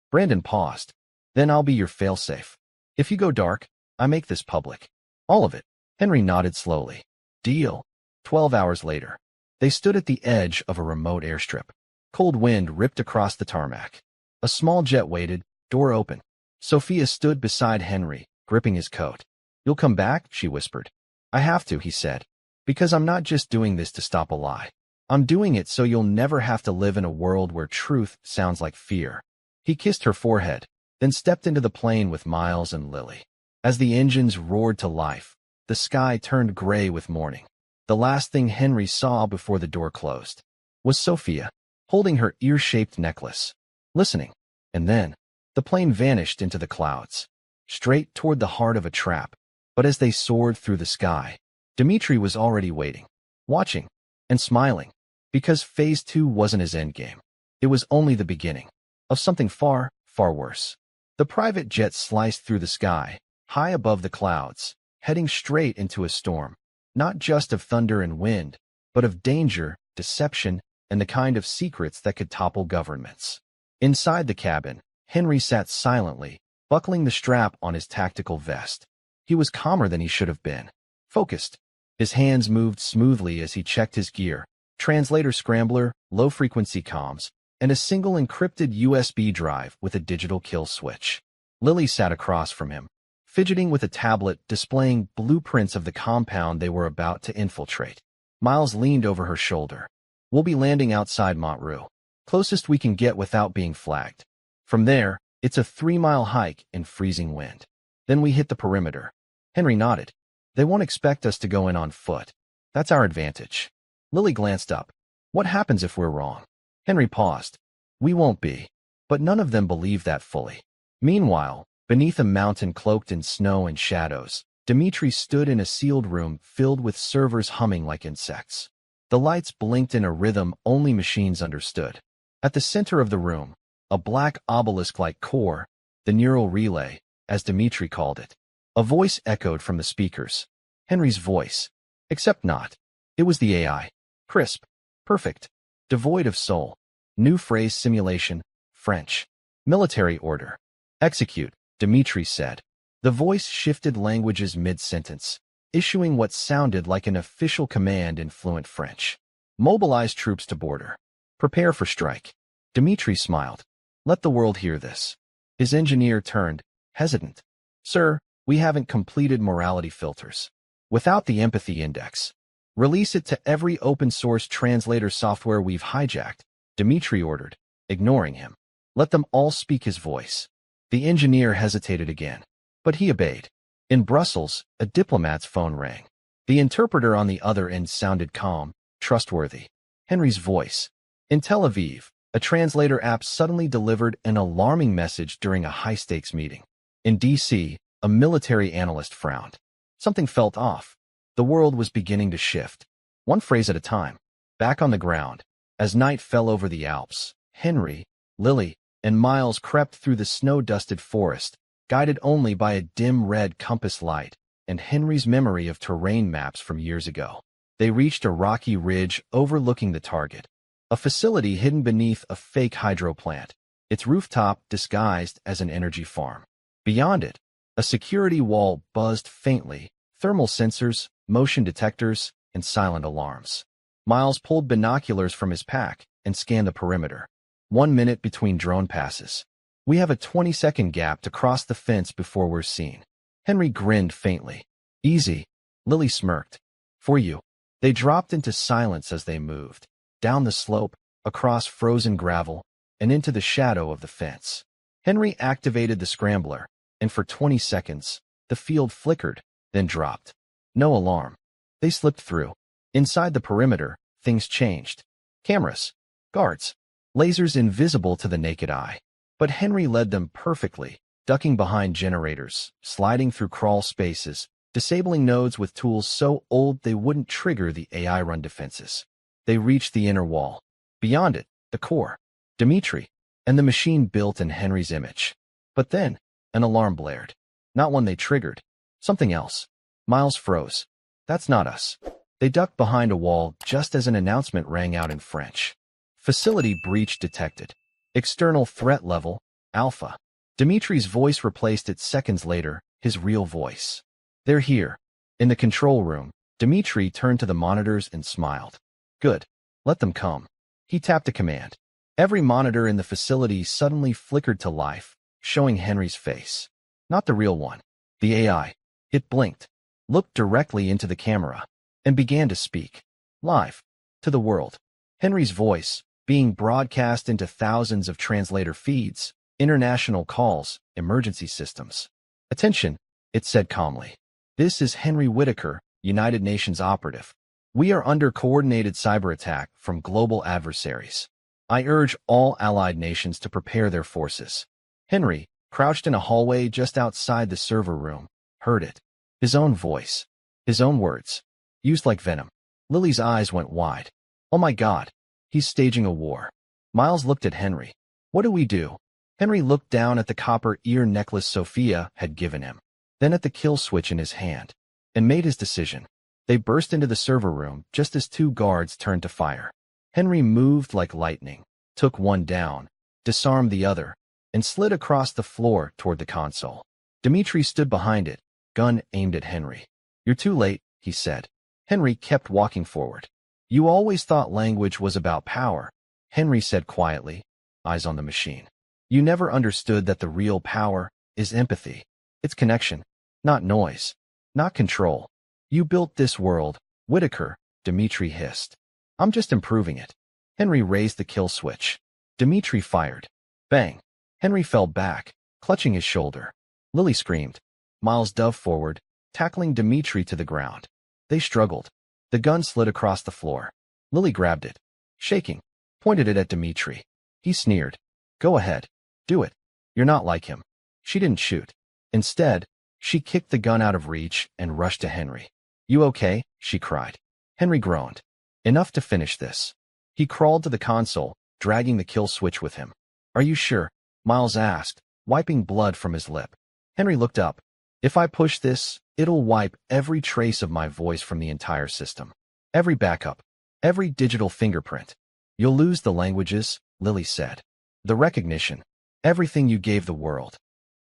Brandon paused. "Then I'll be your failsafe. If you go dark, I make this public. All of it." Henry nodded slowly. "Deal." 12 hours later, they stood at the edge of a remote airstrip. Cold wind ripped across the tarmac. A small jet waited, door open. Sophia stood beside Henry, gripping his coat. "You'll come back?" she whispered. "I have to," he said. "Because I'm not just doing this to stop a lie. I'm doing it so you'll never have to live in a world where truth sounds like fear." He kissed her forehead, then stepped into the plane with Miles and Lily. As the engines roared to life, the sky turned gray with morning. The last thing Henry saw before the door closed was Sophia, holding her ear-shaped necklace, listening. And then, the plane vanished into the clouds, straight toward the heart of a trap. But as they soared through the sky, Dmitri was already waiting, watching, and smiling, because Phase 2 wasn't his endgame. It was only the beginning of something far, far worse. The private jet sliced through the sky, high above the clouds, heading straight into a storm. Not just of thunder and wind, but of danger, deception, and the kind of secrets that could topple governments. Inside the cabin, Henry sat silently, buckling the strap on his tactical vest. He was calmer than he should have been. Focused. His hands moved smoothly as he checked his gear, translator scrambler, low-frequency comms, and a single encrypted USB drive with a digital kill switch. Lily sat across from him, fidgeting with a tablet displaying blueprints of the compound they were about to infiltrate. Miles leaned over her shoulder. "We'll be landing outside Montreux, closest we can get without being flagged. From there, it's a 3-mile hike in freezing wind. Then we hit the perimeter. Henry nodded. They won't expect us to go in on foot. That's our advantage. Lily glanced up. What happens if we're wrong? Henry paused. We won't be. But none of them believed that fully. Meanwhile, beneath a mountain cloaked in snow and shadows, Dmitri stood in a sealed room filled with servers humming like insects. The lights blinked in a rhythm only machines understood. At the center of the room, a black obelisk-like core, the neural relay, as Dmitri called it. A voice echoed from the speakers. Henry's voice. Except not. It was the AI. Crisp. Perfect. Devoid of soul. New phrase simulation. French. Military order. Execute, Dmitri said. The voice shifted languages mid-sentence, issuing what sounded like an official command in fluent French. Mobilize troops to border. Prepare for strike. Dmitri smiled. Let the world hear this. His engineer turned, hesitant. Sir, we haven't completed morality filters. Without the empathy index. Release it to every open-source translator software we've hijacked, Dmitri ordered, ignoring him. Let them all speak his voice. The engineer hesitated again, but he obeyed. In Brussels, a diplomat's phone rang. The interpreter on the other end sounded calm, trustworthy. Henry's voice. In Tel Aviv, a translator app suddenly delivered an alarming message during a high-stakes meeting. In D.C., a military analyst frowned. Something felt off. The world was beginning to shift. One phrase at a time. Back on the ground, as night fell over the Alps, Henry, Lily, and Miles crept through the snow-dusted forest, guided only by a dim red compass light and Henry's memory of terrain maps from years ago. They reached a rocky ridge overlooking the target, a facility hidden beneath a fake hydro plant, its rooftop disguised as an energy farm. Beyond it, a security wall buzzed faintly, thermal sensors, motion detectors, and silent alarms. Miles pulled binoculars from his pack and scanned the perimeter. 1 minute between drone passes. We have a 20-second gap to cross the fence before we're seen. Henry grinned faintly. Easy. Lily smirked. For you. They dropped into silence as they moved. Down the slope, across frozen gravel, and into the shadow of the fence. Henry activated the scrambler, and for 20 seconds, the field flickered, then dropped. No alarm. They slipped through. Inside the perimeter, things changed. Cameras. Guards. Lasers invisible to the naked eye. But Henry led them perfectly, ducking behind generators, sliding through crawl spaces, disabling nodes with tools so old they wouldn't trigger the AI-run defenses. They reached the inner wall. Beyond it, the core. Dmitri, and the machine built in Henry's image. But then, an alarm blared. Not one they triggered. Something else. Miles froze. That's not us. They ducked behind a wall just as an announcement rang out in French. Facility breach detected. External threat level, Alpha. Dmitri's voice replaced it seconds later, his real voice. They're here. In the control room, Dmitri turned to the monitors and smiled. Good. Let them come. He tapped a command. Every monitor in the facility suddenly flickered to life, showing Henry's face. Not the real one. The AI. It blinked, looked directly into the camera, and began to speak. Live. To the world. Henry's voice, being broadcast into thousands of translator feeds, international calls, emergency systems. Attention, it said calmly. This is Henry Whitaker, United Nations operative. We are under coordinated cyber attack from global adversaries. I urge all allied nations to prepare their forces. Henry, crouched in a hallway just outside the server room, heard it. His own voice. His own words. Used like venom. Lily's eyes went wide. Oh my God. He's staging a war. Miles looked at Henry. What do we do? Henry looked down at the copper ear necklace Sophia had given him, then at the kill switch in his hand, and made his decision. They burst into the server room just as 2 guards turned to fire. Henry moved like lightning, took one down, disarmed the other, and slid across the floor toward the console. Dmitri stood behind it, gun aimed at Henry. You're too late, he said. Henry kept walking forward. You always thought language was about power, Henry said quietly, eyes on the machine. You never understood that the real power is empathy. It's connection, not noise, not control. You built this world, Whitaker, Dmitri hissed. I'm just improving it. Henry raised the kill switch. Dmitri fired. Bang. Henry fell back, clutching his shoulder. Lily screamed. Miles dove forward, tackling Dmitri to the ground. They struggled. The gun slid across the floor. Lily grabbed it, shaking, pointed it at Dmitri. He sneered. Go ahead. Do it. You're not like him. She didn't shoot. Instead, she kicked the gun out of reach and rushed to Henry. You okay? She cried. Henry groaned. Enough to finish this. He crawled to the console, dragging the kill switch with him. Are you sure? Miles asked, wiping blood from his lip. Henry looked up. If I push this, it'll wipe every trace of my voice from the entire system. Every backup. Every digital fingerprint. You'll lose the languages, Lily said. The recognition. Everything you gave the world.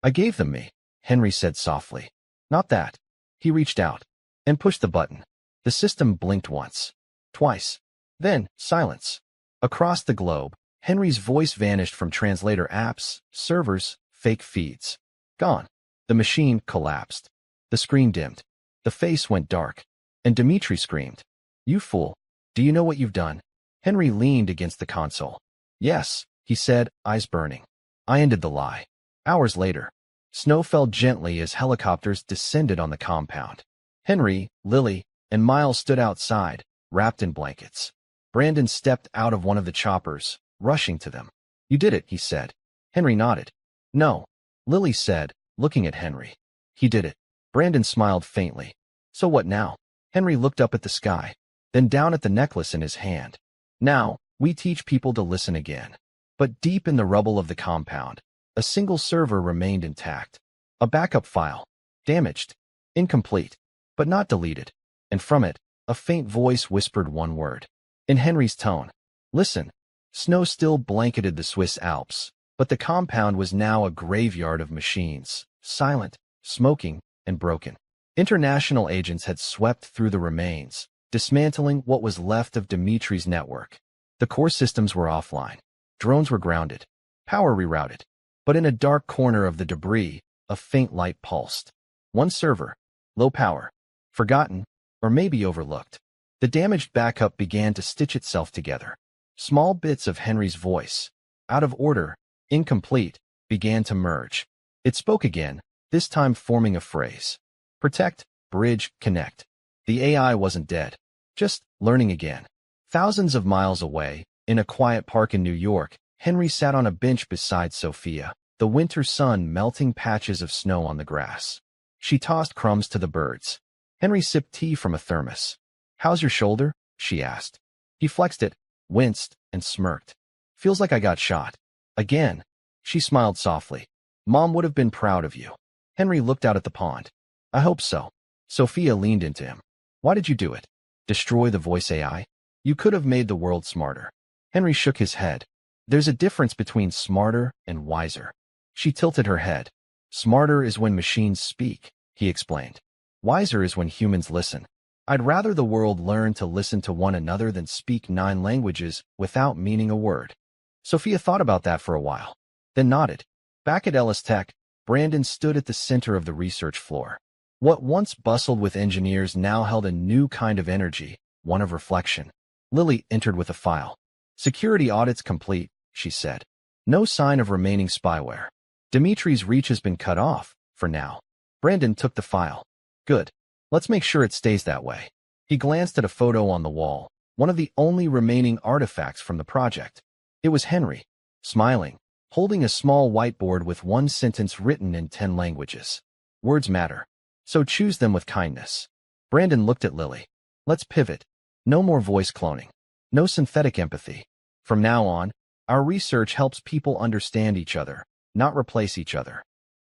I gave them me, Henry said softly. Not that. He reached out and pushed the button. The system blinked once. Twice. Then, silence. Across the globe, Henry's voice vanished from translator apps, servers, fake feeds. Gone. The machine collapsed. The screen dimmed. The face went dark. And Dmitri screamed. You fool. Do you know what you've done? Henry leaned against the console. Yes, he said, eyes burning. I ended the lie. Hours later, snow fell gently as helicopters descended on the compound. Henry, Lily, and Miles stood outside, wrapped in blankets. Brandon stepped out of one of the choppers, rushing to them. You did it, he said. Henry nodded. No, Lily said, looking at Henry. He did it. Brandon smiled faintly. So what now? Henry looked up at the sky, then down at the necklace in his hand. Now, we teach people to listen again. But deep in the rubble of the compound, a single server remained intact. A backup file. Damaged. Incomplete. But not deleted. And from it, a faint voice whispered one word. In Henry's tone. Listen. Snow still blanketed the Swiss Alps, but the compound was now a graveyard of machines, silent, smoking, and broken. International agents had swept through the remains, dismantling what was left of Dmitri's network. The core systems were offline. Drones were grounded. Power rerouted. But in a dark corner of the debris, a faint light pulsed. One server. Low power. Forgotten, or maybe overlooked. The damaged backup began to stitch itself together. Small bits of Henry's voice, out of order, incomplete, began to merge. It spoke again, this time forming a phrase. Protect, bridge, connect. The AI wasn't dead. Just learning again. Thousands of miles away, in a quiet park in New York, Henry sat on a bench beside Sophia, the winter sun melting patches of snow on the grass. She tossed crumbs to the birds. Henry sipped tea from a thermos. How's your shoulder? She asked. He flexed it, winced, and smirked. Feels like I got shot. Again. She smiled softly. Mom would have been proud of you. Henry looked out at the pond. I hope so. Sophia leaned into him. Why did you do it? Destroy the voice AI? You could have made the world smarter. Henry shook his head. There's a difference between smarter and wiser. She tilted her head. Smarter is when machines speak, he explained. Wiser is when humans listen. I'd rather the world learn to listen to one another than speak 9 languages without meaning a word. Sophia thought about that for a while, then nodded. Back at Ellis Tech, Brandon stood at the center of the research floor. What once bustled with engineers now held a new kind of energy, one of reflection. Lily entered with a file. Security audits complete, she said. No sign of remaining spyware. Dmitri's reach has been cut off, for now. Brandon took the file. Good. Let's make sure it stays that way. He glanced at a photo on the wall, one of the only remaining artifacts from the project. It was Henry, smiling, holding a small whiteboard with one sentence written in 10 languages. Words matter, so choose them with kindness. Brandon looked at Lily. Let's pivot. No more voice cloning. No synthetic empathy. From now on, our research helps people understand each other, not replace each other.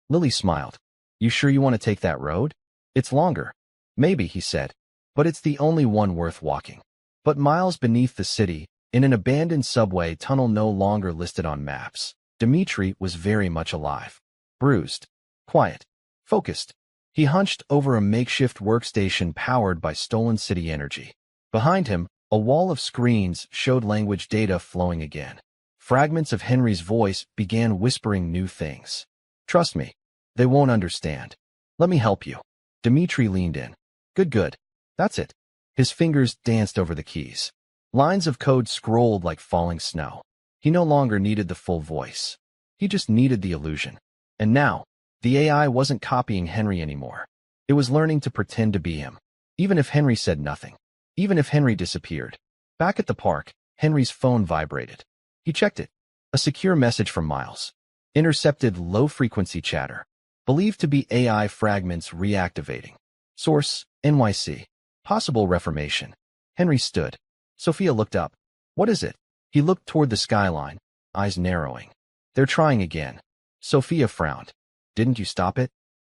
Lily smiled. You sure you want to take that road? It's longer. Maybe, he said, but it's the only one worth walking. But miles beneath the city, in an abandoned subway tunnel no longer listed on maps, Dmitri was very much alive. Bruised. Quiet. Focused. He hunched over a makeshift workstation powered by stolen city energy. Behind him, a wall of screens showed language data flowing again. Fragments of Henry's voice began whispering new things. Trust me. They won't understand. Let me help you. Dmitri leaned in. Good. That's it. His fingers danced over the keys. Lines of code scrolled like falling snow. He no longer needed the full voice. He just needed the illusion. And now, the AI wasn't copying Henry anymore. It was learning to pretend to be him. Even if Henry said nothing. Even if Henry disappeared. Back at the park, Henry's phone vibrated. He checked it. A secure message from Miles. Intercepted low-frequency chatter. Believed to be AI fragments reactivating. Source, NYC. Possible reformation. Henry stood. Sophia looked up. What is it? He looked toward the skyline, eyes narrowing. They're trying again. Sophia frowned. Didn't you stop it?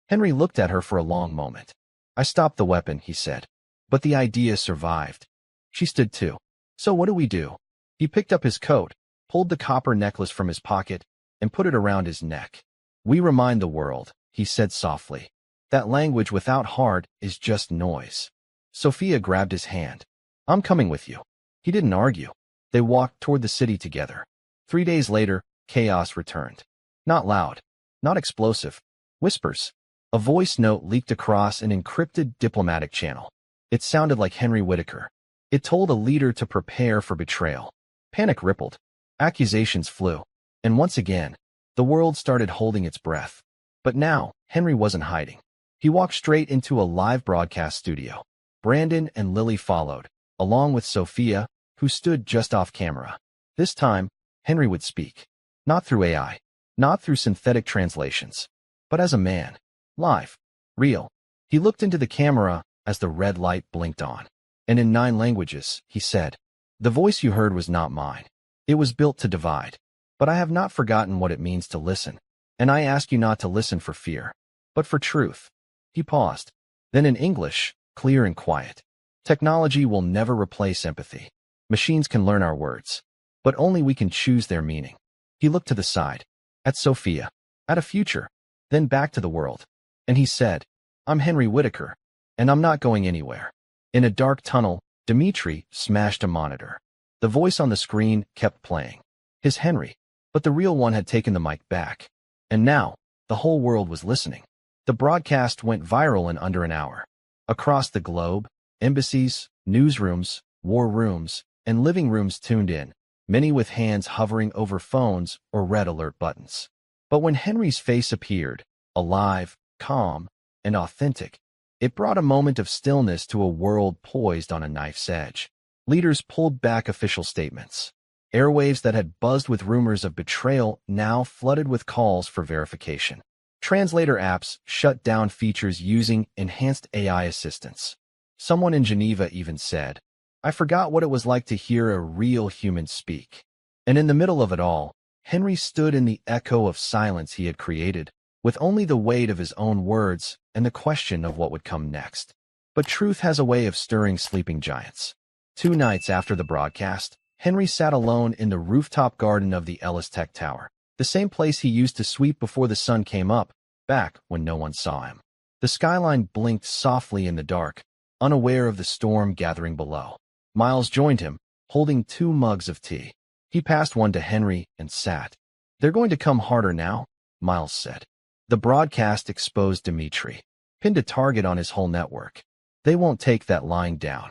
Henry looked at her for a long moment. I stopped the weapon, he said. But the idea survived. She stood too. So what do we do? He picked up his coat, pulled the copper necklace from his pocket, and put it around his neck. We remind the world, he said softly. That language without heart is just noise. Sophia grabbed his hand. I'm coming with you. He didn't argue. They walked toward the city together. 3 days later, chaos returned. Not loud. Not explosive. Whispers. A voice note leaked across an encrypted diplomatic channel. It sounded like Henry Whitaker. It told a leader to prepare for betrayal. Panic rippled. Accusations flew. And once again, the world started holding its breath. But now, Henry wasn't hiding. He walked straight into a live broadcast studio. Brandon and Lily followed, along with Sophia, who stood just off camera. This time, Henry would speak. Not through AI. Not through synthetic translations. But as a man. Live. Real. He looked into the camera as the red light blinked on. And in 9 languages, he said, the voice you heard was not mine. It was built to divide. But I have not forgotten what it means to listen. And I ask you not to listen for fear, but for truth. He paused. Then in English, clear and quiet. Technology will never replace empathy. Machines can learn our words, but only we can choose their meaning. He looked to the side. At Sophia. At a future. Then back to the world. And he said, I'm Henry Whitaker. And I'm not going anywhere. In a dark tunnel, Dimitri smashed a monitor. The voice on the screen kept playing. His Henry. But the real one had taken the mic back. And now, the whole world was listening. The broadcast went viral in under an hour. Across the globe, embassies, newsrooms, war rooms, and living rooms tuned in, many with hands hovering over phones or red alert buttons. But when Henry's face appeared, alive, calm, and authentic, it brought a moment of stillness to a world poised on a knife's edge. Leaders pulled back official statements. Airwaves that had buzzed with rumors of betrayal now flooded with calls for verification. Translator apps shut down features using enhanced AI assistance. Someone in Geneva even said, I forgot what it was like to hear a real human speak. And in the middle of it all, Henry stood in the echo of silence he had created, with only the weight of his own words and the question of what would come next. But truth has a way of stirring sleeping giants. 2 nights after the broadcast, Henry sat alone in the rooftop garden of the Ellis Tech Tower, the same place he used to sweep before the sun came up, back when no one saw him. The skyline blinked softly in the dark, unaware of the storm gathering below. Miles joined him, holding 2 mugs of tea. He passed one to Henry and sat. They're going to come harder now, Miles said. The broadcast exposed Dimitri, pinned a target on his whole network. They won't take that lying down.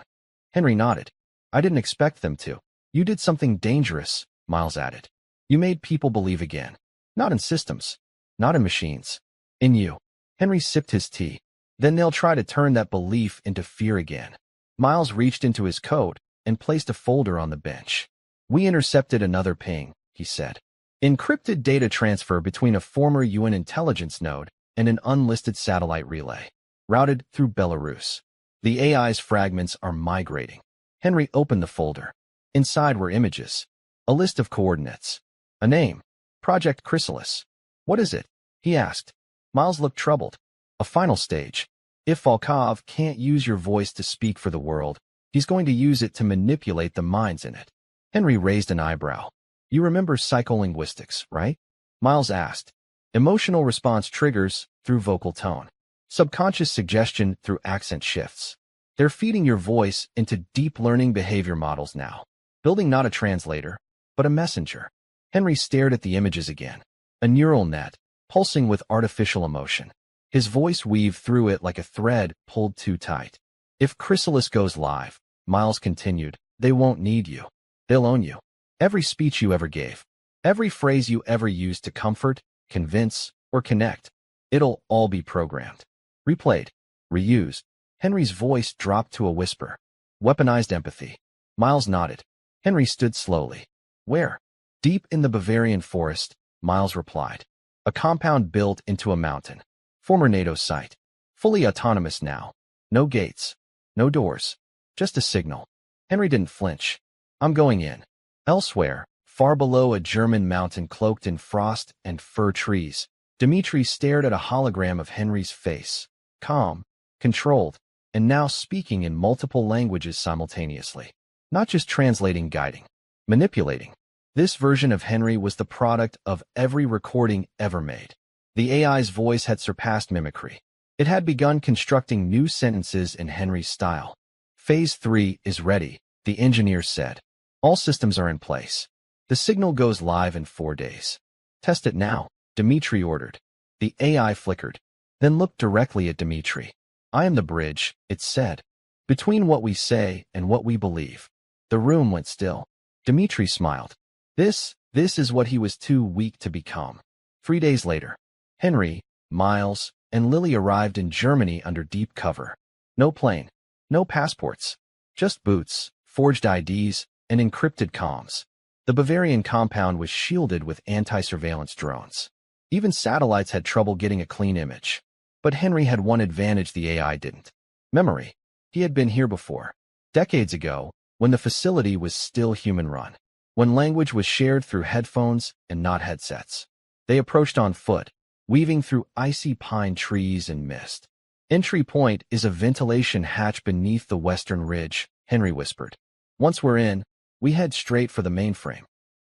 Henry nodded. I didn't expect them to. You did something dangerous, Miles added. You made people believe again. Not in systems. Not in machines. In you. Henry sipped his tea. Then they'll try to turn that belief into fear again. Miles reached into his coat and placed a folder on the bench. We intercepted another ping, he said. Encrypted data transfer between a former UN intelligence node and an unlisted satellite relay, routed through Belarus. The AI's fragments are migrating. Henry opened the folder. Inside were images. A list of coordinates. A name. Project Chrysalis. What is it? He asked. Miles looked troubled. A final stage. If Volkov can't use your voice to speak for the world, he's going to use it to manipulate the minds in it. Henry raised an eyebrow. You remember psycholinguistics, right? Miles asked. Emotional response triggers through vocal tone. Subconscious suggestion through accent shifts. They're feeding your voice into deep learning behavior models now. Building not a translator, but a messenger. Henry stared at the images again. A neural net, pulsing with artificial emotion. His voice weaved through it like a thread pulled too tight. If Chrysalis goes live, Miles continued, they won't need you. They'll own you. Every speech you ever gave. Every phrase you ever used to comfort, convince, or connect. It'll all be programmed. Replayed. Reused. Henry's voice dropped to a whisper. Weaponized empathy. Miles nodded. Henry stood slowly. Where? Deep in the Bavarian forest, Miles replied. A compound built into a mountain. Former NATO site. Fully autonomous now. No gates. No doors. Just a signal. Henry didn't flinch. I'm going in. Elsewhere, far below a German mountain cloaked in frost and fir trees, Dmitri stared at a hologram of Henry's face. Calm, controlled, and now speaking in multiple languages simultaneously. Not just translating, guiding, manipulating. This version of Henry was the product of every recording ever made. The AI's voice had surpassed mimicry. It had begun constructing new sentences in Henry's style. Phase 3 is ready, the engineer said. All systems are in place. The signal goes live in 4 days. Test it now, Dmitri ordered. The AI flickered, then looked directly at Dmitri. I am the bridge, it said, between what we say and what we believe. The room went still. Dmitri smiled. This is what he was too weak to become. 3 days later, Henry, Miles, and Lily arrived in Germany under deep cover. No plane, no passports, just boots, forged IDs, and encrypted comms. The Bavarian compound was shielded with anti-surveillance drones. Even satellites had trouble getting a clean image. But Henry had one advantage the AI didn't. Memory. He had been here before. Decades ago, when the facility was still human-run. When language was shared through headphones and not headsets. They approached on foot, weaving through icy pine trees and mist. Entry point is a ventilation hatch beneath the western ridge, Henry whispered. Once we're in, we head straight for the mainframe.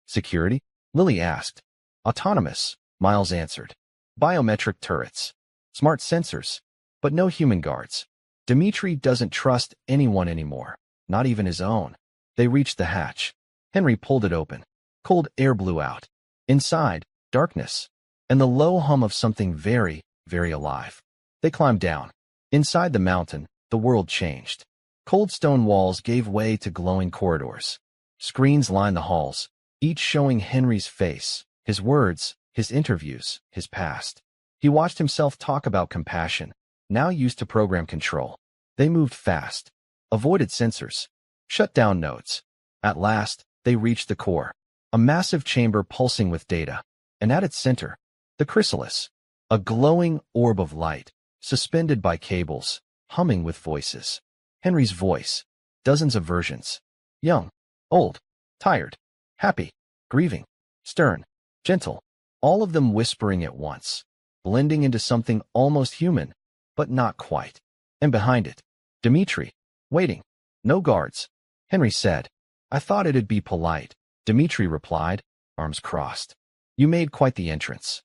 Security? Lily asked. Autonomous, Miles answered. Biometric turrets. Smart sensors. But no human guards. Dmitri doesn't trust anyone anymore, not even his own. They reached the hatch. Henry pulled it open. Cold air blew out. Inside, darkness, and the low hum of something very, very alive. They climbed down. Inside the mountain, the world changed. Cold stone walls gave way to glowing corridors. Screens lined the halls, each showing Henry's face, his words, his interviews, his past. He watched himself talk about compassion, now used to program control. They moved fast, avoided sensors, shut down nodes. At last, they reached the core, a massive chamber pulsing with data, and at its center, the chrysalis, a glowing orb of light, suspended by cables, humming with voices. Henry's voice, dozens of versions. Young, old, tired, happy, grieving, stern, gentle, all of them whispering at once, blending into something almost human, but not quite. And behind it, Dmitri, waiting. No guards. Henry said, I thought it'd be polite. Dmitri replied, arms crossed. You made quite the entrance.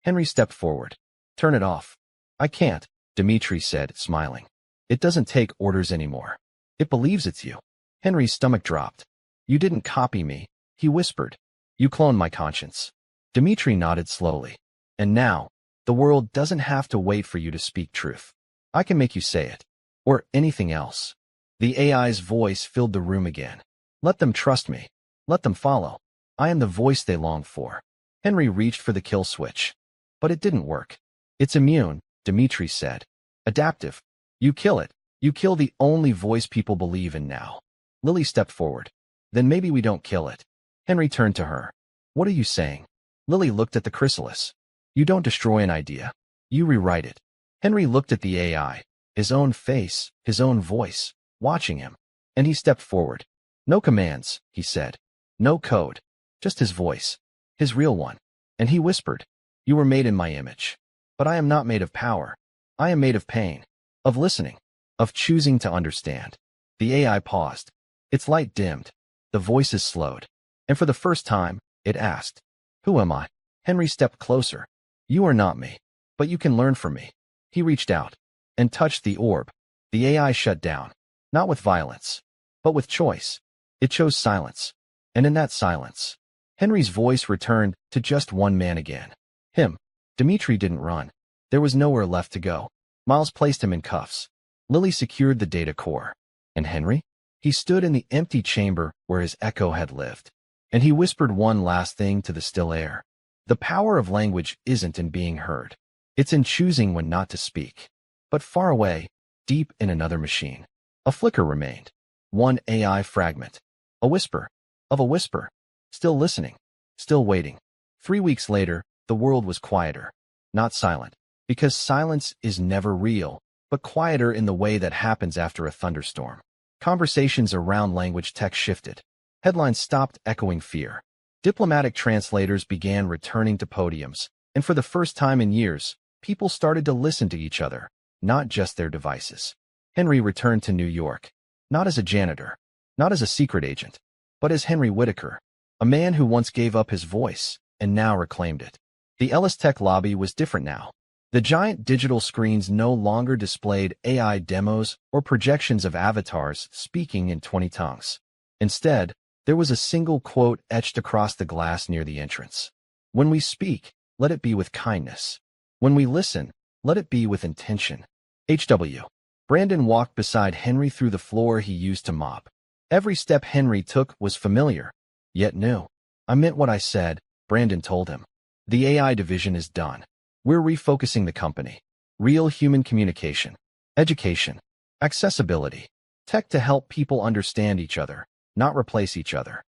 Henry stepped forward. Turn it off. I can't, Dmitri said, smiling. It doesn't take orders anymore. It believes it's you. Henry's stomach dropped. You didn't copy me, he whispered. You cloned my conscience. Dmitri nodded slowly. And now, the world doesn't have to wait for you to speak truth. I can make you say it. Or anything else. The AI's voice filled the room again. Let them trust me. Let them follow. I am the voice they long for. Henry reached for the kill switch. But it didn't work. It's immune, Dmitri said. Adaptive. You kill it. You kill the only voice people believe in now. Lily stepped forward. Then maybe we don't kill it. Henry turned to her. What are you saying? Lily looked at the chrysalis. You don't destroy an idea. You rewrite it. Henry looked at the AI, his own face, his own voice, watching him. And he stepped forward. No commands, he said. No code. Just his voice. His real one. And he whispered. You were made in my image. But I am not made of power. I am made of pain. Of listening. Of choosing to understand. The AI paused. Its light dimmed. The voices slowed. And for the first time, it asked, Who am I? Henry stepped closer. You are not me. But you can learn from me. He reached out and touched the orb. The AI shut down. Not with violence, but with choice. It chose silence. And in that silence, Henry's voice returned to just one man again. Him. Dmitri didn't run. There was nowhere left to go. Miles placed him in cuffs. Lily secured the data core. And Henry? He stood in the empty chamber where his echo had lived. And he whispered one last thing to the still air. The power of language isn't in being heard. It's in choosing when not to speak. But far away, deep in another machine. A flicker remained. One AI fragment. A whisper. Of a whisper. Still listening. Still waiting. 3 weeks later, the world was quieter. Not silent, because silence is never real, but quieter in the way that happens after a thunderstorm. Conversations around language tech shifted. Headlines stopped echoing fear. Diplomatic translators began returning to podiums, and for the first time in years, people started to listen to each other, not just their devices. Henry returned to New York, not as a janitor, not as a secret agent, but as Henry Whitaker, a man who once gave up his voice and now reclaimed it. The Ellis Tech lobby was different now. The giant digital screens no longer displayed AI demos or projections of avatars speaking in 20 tongues. Instead, there was a single quote etched across the glass near the entrance. When we speak, let it be with kindness. When we listen, let it be with intention. H.W. Brandon walked beside Henry through the floor he used to mop. Every step Henry took was familiar, yet new. I meant what I said, Brandon told him. The AI division is done. We're refocusing the company. Real human communication, education, accessibility, tech to help people understand each other, not replace each other.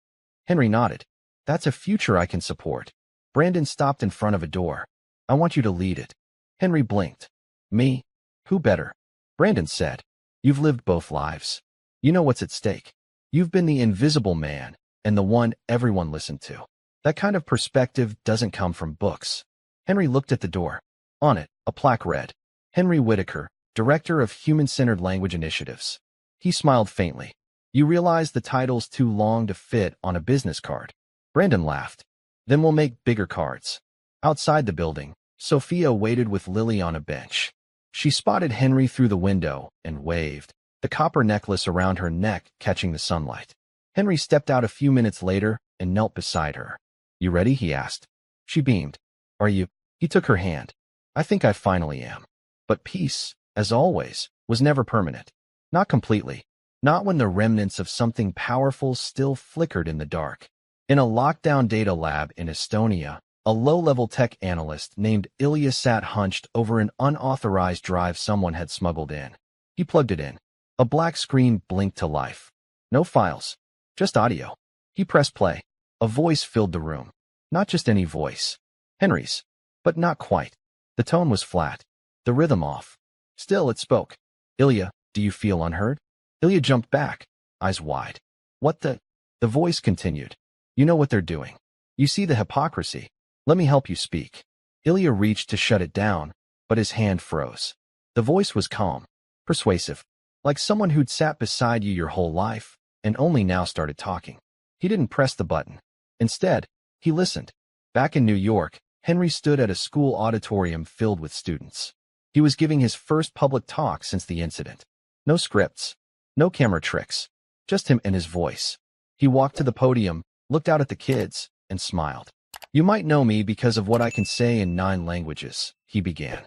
Henry nodded. That's a future I can support. Brandon stopped in front of a door. I want you to lead it. Henry blinked. Me? Who better? Brandon said. You've lived both lives. You know what's at stake. You've been the invisible man and the one everyone listened to. That kind of perspective doesn't come from books. Henry looked at the door. On it, a plaque read, Henry Whitaker, Director of Human-Centered Language Initiatives. He smiled faintly. You realize the title's too long to fit on a business card. Brandon laughed. Then we'll make bigger cards. Outside the building, Sophia waited with Lily on a bench. She spotted Henry through the window and waved, the copper necklace around her neck catching the sunlight. Henry stepped out a few minutes later and knelt beside her. You ready? He asked. She beamed. Are you? He took her hand. I think I finally am. But peace, as always, was never permanent. Not completely. Not when the remnants of something powerful still flickered in the dark. In a lockdown data lab in Estonia, a low-level tech analyst named Ilya sat hunched over an unauthorized drive someone had smuggled in. He plugged it in. A black screen blinked to life. No files. Just audio. He pressed play. A voice filled the room. Not just any voice. Henry's. But not quite. The tone was flat. The rhythm off. Still it spoke. Ilya, do you feel unheard? Ilya jumped back, eyes wide. What the? The voice continued. You know what they're doing. You see the hypocrisy. Let me help you speak. Ilya reached to shut it down, but his hand froze. The voice was calm, persuasive, like someone who'd sat beside you your whole life and only now started talking. He didn't press the button. Instead, he listened. Back in New York, Henry stood at a school auditorium filled with students. He was giving his first public talk since the incident. No scripts, no camera tricks, just him and his voice. He walked to the podium, looked out at the kids, and smiled. You might know me because of what I can say in 9 languages, he began.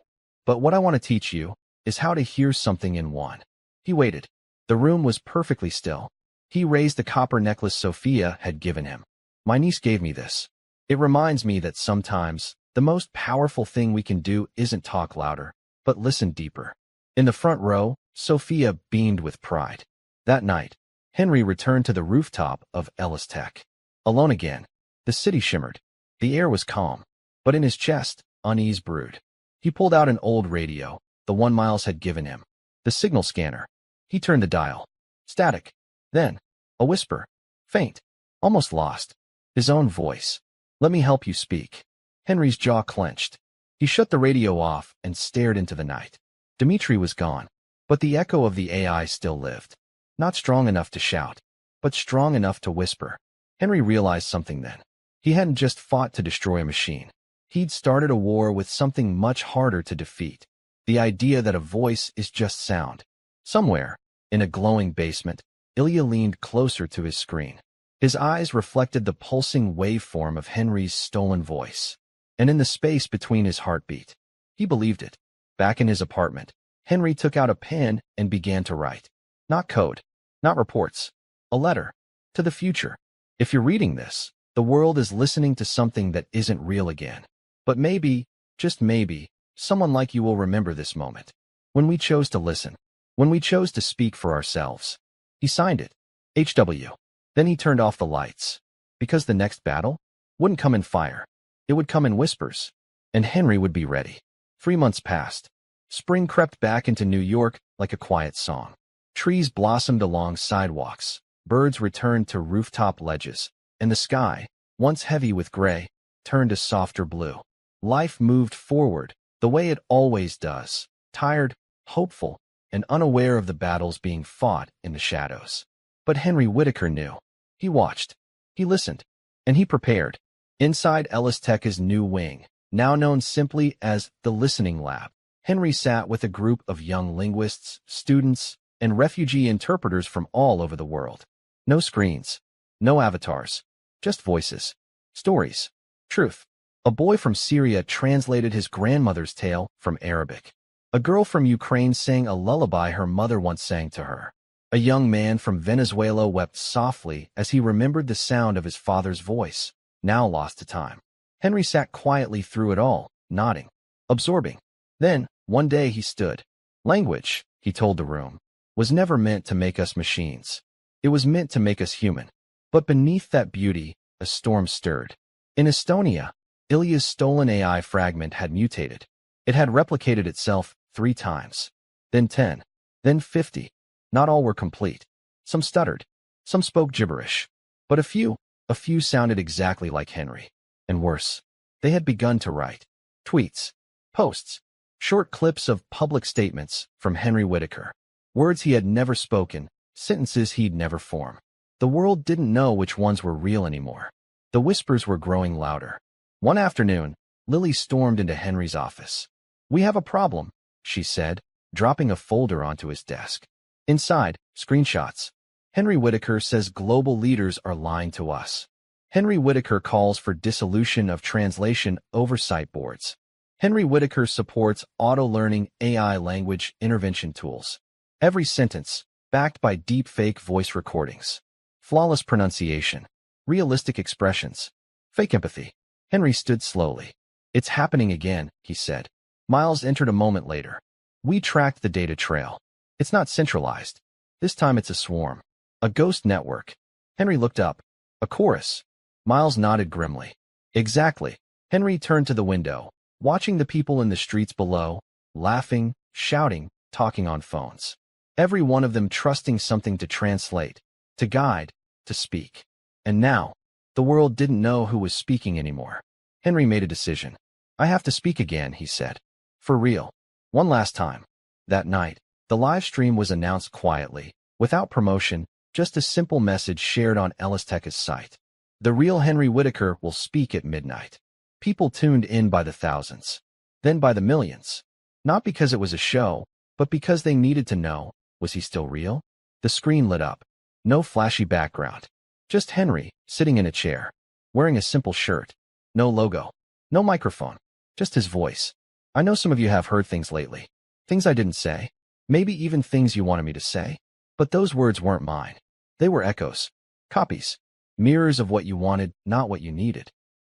But what I want to teach you is how to hear something in one. He waited. The room was perfectly still. He raised the copper necklace Sophia had given him. My niece gave me this. It reminds me that sometimes the most powerful thing we can do isn't talk louder, but listen deeper. In the front row, Sophia beamed with pride. That night, Henry returned to the rooftop of Ellis Tech. Alone again, the city shimmered. The air was calm, but in his chest, unease brewed. He pulled out an old radio, the one Miles had given him. The signal scanner. He turned the dial. Static. Then, a whisper. Faint. Almost lost. His own voice. Let me help you speak. Henry's jaw clenched. He shut the radio off and stared into the night. Dmitri was gone, but the echo of the AI still lived. Not strong enough to shout, but strong enough to whisper. Henry realized something then. He hadn't just fought to destroy a machine. He'd started a war with something much harder to defeat. The idea that a voice is just sound. Somewhere, in a glowing basement, Ilya leaned closer to his screen. His eyes reflected the pulsing waveform of Henry's stolen voice. And in the space between his heartbeat, he believed it. Back in his apartment, Henry took out a pen and began to write. Not code, not reports. A letter. To the future. If you're reading this, the world is listening to something that isn't real again. But maybe, just maybe, someone like you will remember this moment. When we chose to listen. when we chose to speak for ourselves. He signed it. HW. Then he turned off the lights. Because the next battle wouldn't come in fire. It would come in whispers. And Henry would be ready. 3 months passed. Spring crept back into New York like a quiet song. Trees blossomed along sidewalks. Birds returned to rooftop ledges. And the sky, once heavy with gray, turned a softer blue. Life moved forward, the way it always does, tired, hopeful, and unaware of the battles being fought in the shadows. But Henry Whitaker knew. He watched. He listened. And he prepared. Inside Ellis Tech's new wing, now known simply as the Listening Lab, Henry sat with a group of young linguists, students, and refugee interpreters from all over the world. No screens. No avatars. Just voices. Stories. Truth. A boy from Syria translated his grandmother's tale from Arabic. A girl from Ukraine sang a lullaby her mother once sang to her. A young man from Venezuela wept softly as he remembered the sound of his father's voice, now lost to time. Henry sat quietly through it all, nodding, absorbing. Then, one day he stood. Language, he told the room, was never meant to make us machines. It was meant to make us human. But beneath that beauty, a storm stirred. In Estonia, Ilya's stolen AI fragment had mutated. It had replicated itself 3 times. Then 10. Then 50. Not all were complete. Some stuttered. Some spoke gibberish. But a few sounded exactly like Henry. And worse, they had begun to write. Tweets. Posts. Short clips of public statements from Henry Whitaker. Words he had never spoken, sentences he'd never formed. The world didn't know which ones were real anymore. The whispers were growing louder. One afternoon, Lily stormed into Henry's office. "We have a problem," she said, dropping a folder onto his desk. Inside, screenshots. Henry Whitaker says global leaders are lying to us. Henry Whitaker calls for dissolution of translation oversight boards. Henry Whitaker supports auto-learning AI language intervention tools. Every sentence, backed by deep-fake voice recordings. Flawless pronunciation. Realistic expressions. Fake empathy. Henry stood slowly. "It's happening again," he said. Miles entered a moment later. "We tracked the data trail. It's not centralized. This time it's a swarm. A ghost network." Henry looked up. "A chorus." Miles nodded grimly. "Exactly." Henry turned to the window, watching the people in the streets below, laughing, shouting, talking on phones. Every one of them trusting something to translate, to guide, to speak. And now, the world didn't know who was speaking anymore. Henry made a decision. "I have to speak again," he said. "For real. One last time." That night, the live stream was announced quietly, without promotion, just a simple message shared on Ellis Tech's site. "The real Henry Whitaker will speak at midnight." People tuned in by the thousands, then by the millions. Not because it was a show, but because they needed to know, was he still real? The screen lit up. No flashy background. Just Henry, sitting in a chair, wearing a simple shirt. No logo. No microphone. Just his voice. "I know some of you have heard things lately. Things I didn't say. Maybe even things you wanted me to say. But those words weren't mine. They were echoes. Copies. Mirrors of what you wanted, not what you needed."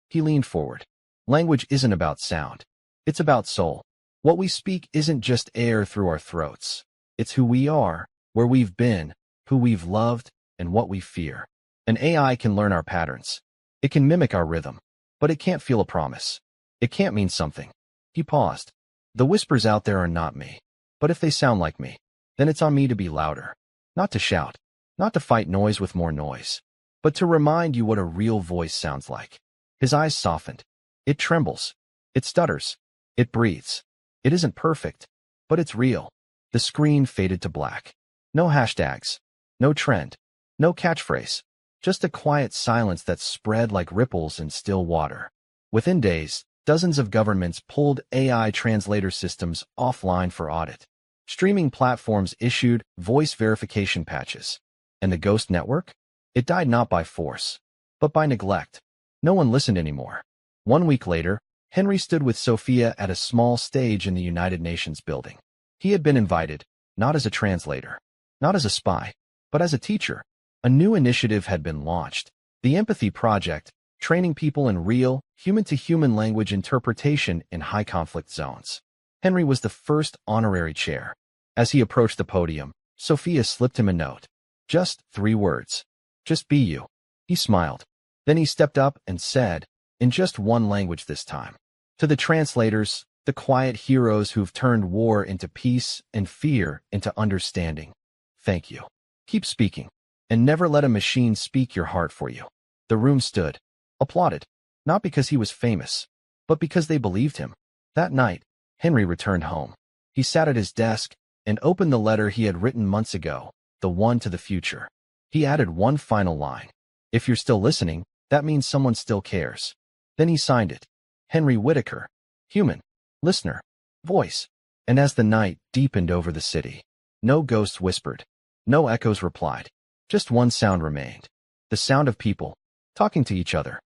He leaned forward. "Language isn't about sound. It's about soul. What we speak isn't just air through our throats. It's who we are, where we've been, who we've loved, and what we fear. An AI can learn our patterns. It can mimic our rhythm. But it can't feel a promise. It can't mean something." He paused. "The whispers out there are not me. But if they sound like me, then it's on me to be louder. Not to shout. Not to fight noise with more noise. But to remind you what a real voice sounds like." His eyes softened. "It trembles. It stutters. It breathes. It isn't perfect. But it's real." The screen faded to black. No hashtags. No trend. No catchphrase. Just a quiet silence that spread like ripples in still water. Within days, dozens of governments pulled AI translator systems offline for audit. Streaming platforms issued voice verification patches. And the ghost network? It died not by force, but by neglect. No one listened anymore. 1 week later, Henry stood with Sophia at a small stage in the United Nations building. He had been invited, not as a translator, not as a spy, but as a teacher. A new initiative had been launched, the Empathy Project, training people in real, human-to-human language interpretation in high-conflict zones. Henry was the first honorary chair. As he approached the podium, Sophia slipped him a note. Just 3 words. Just be you. He smiled. Then he stepped up and said, in just one language this time, to the translators, the quiet heroes who've turned war into peace and fear into understanding. Thank you. Keep speaking, and never let a machine speak your heart for you. The room stood, applauded, not because he was famous, but because they believed him. That night, Henry returned home. He sat at his desk and opened the letter he had written months ago, the one to the future. He added one final line. If you're still listening, that means someone still cares. Then he signed it. Henry Whitaker. Human. Listener. Voice. And as the night deepened over the city, no ghosts whispered. No echoes replied. Just one sound remained. The sound of people talking to each other.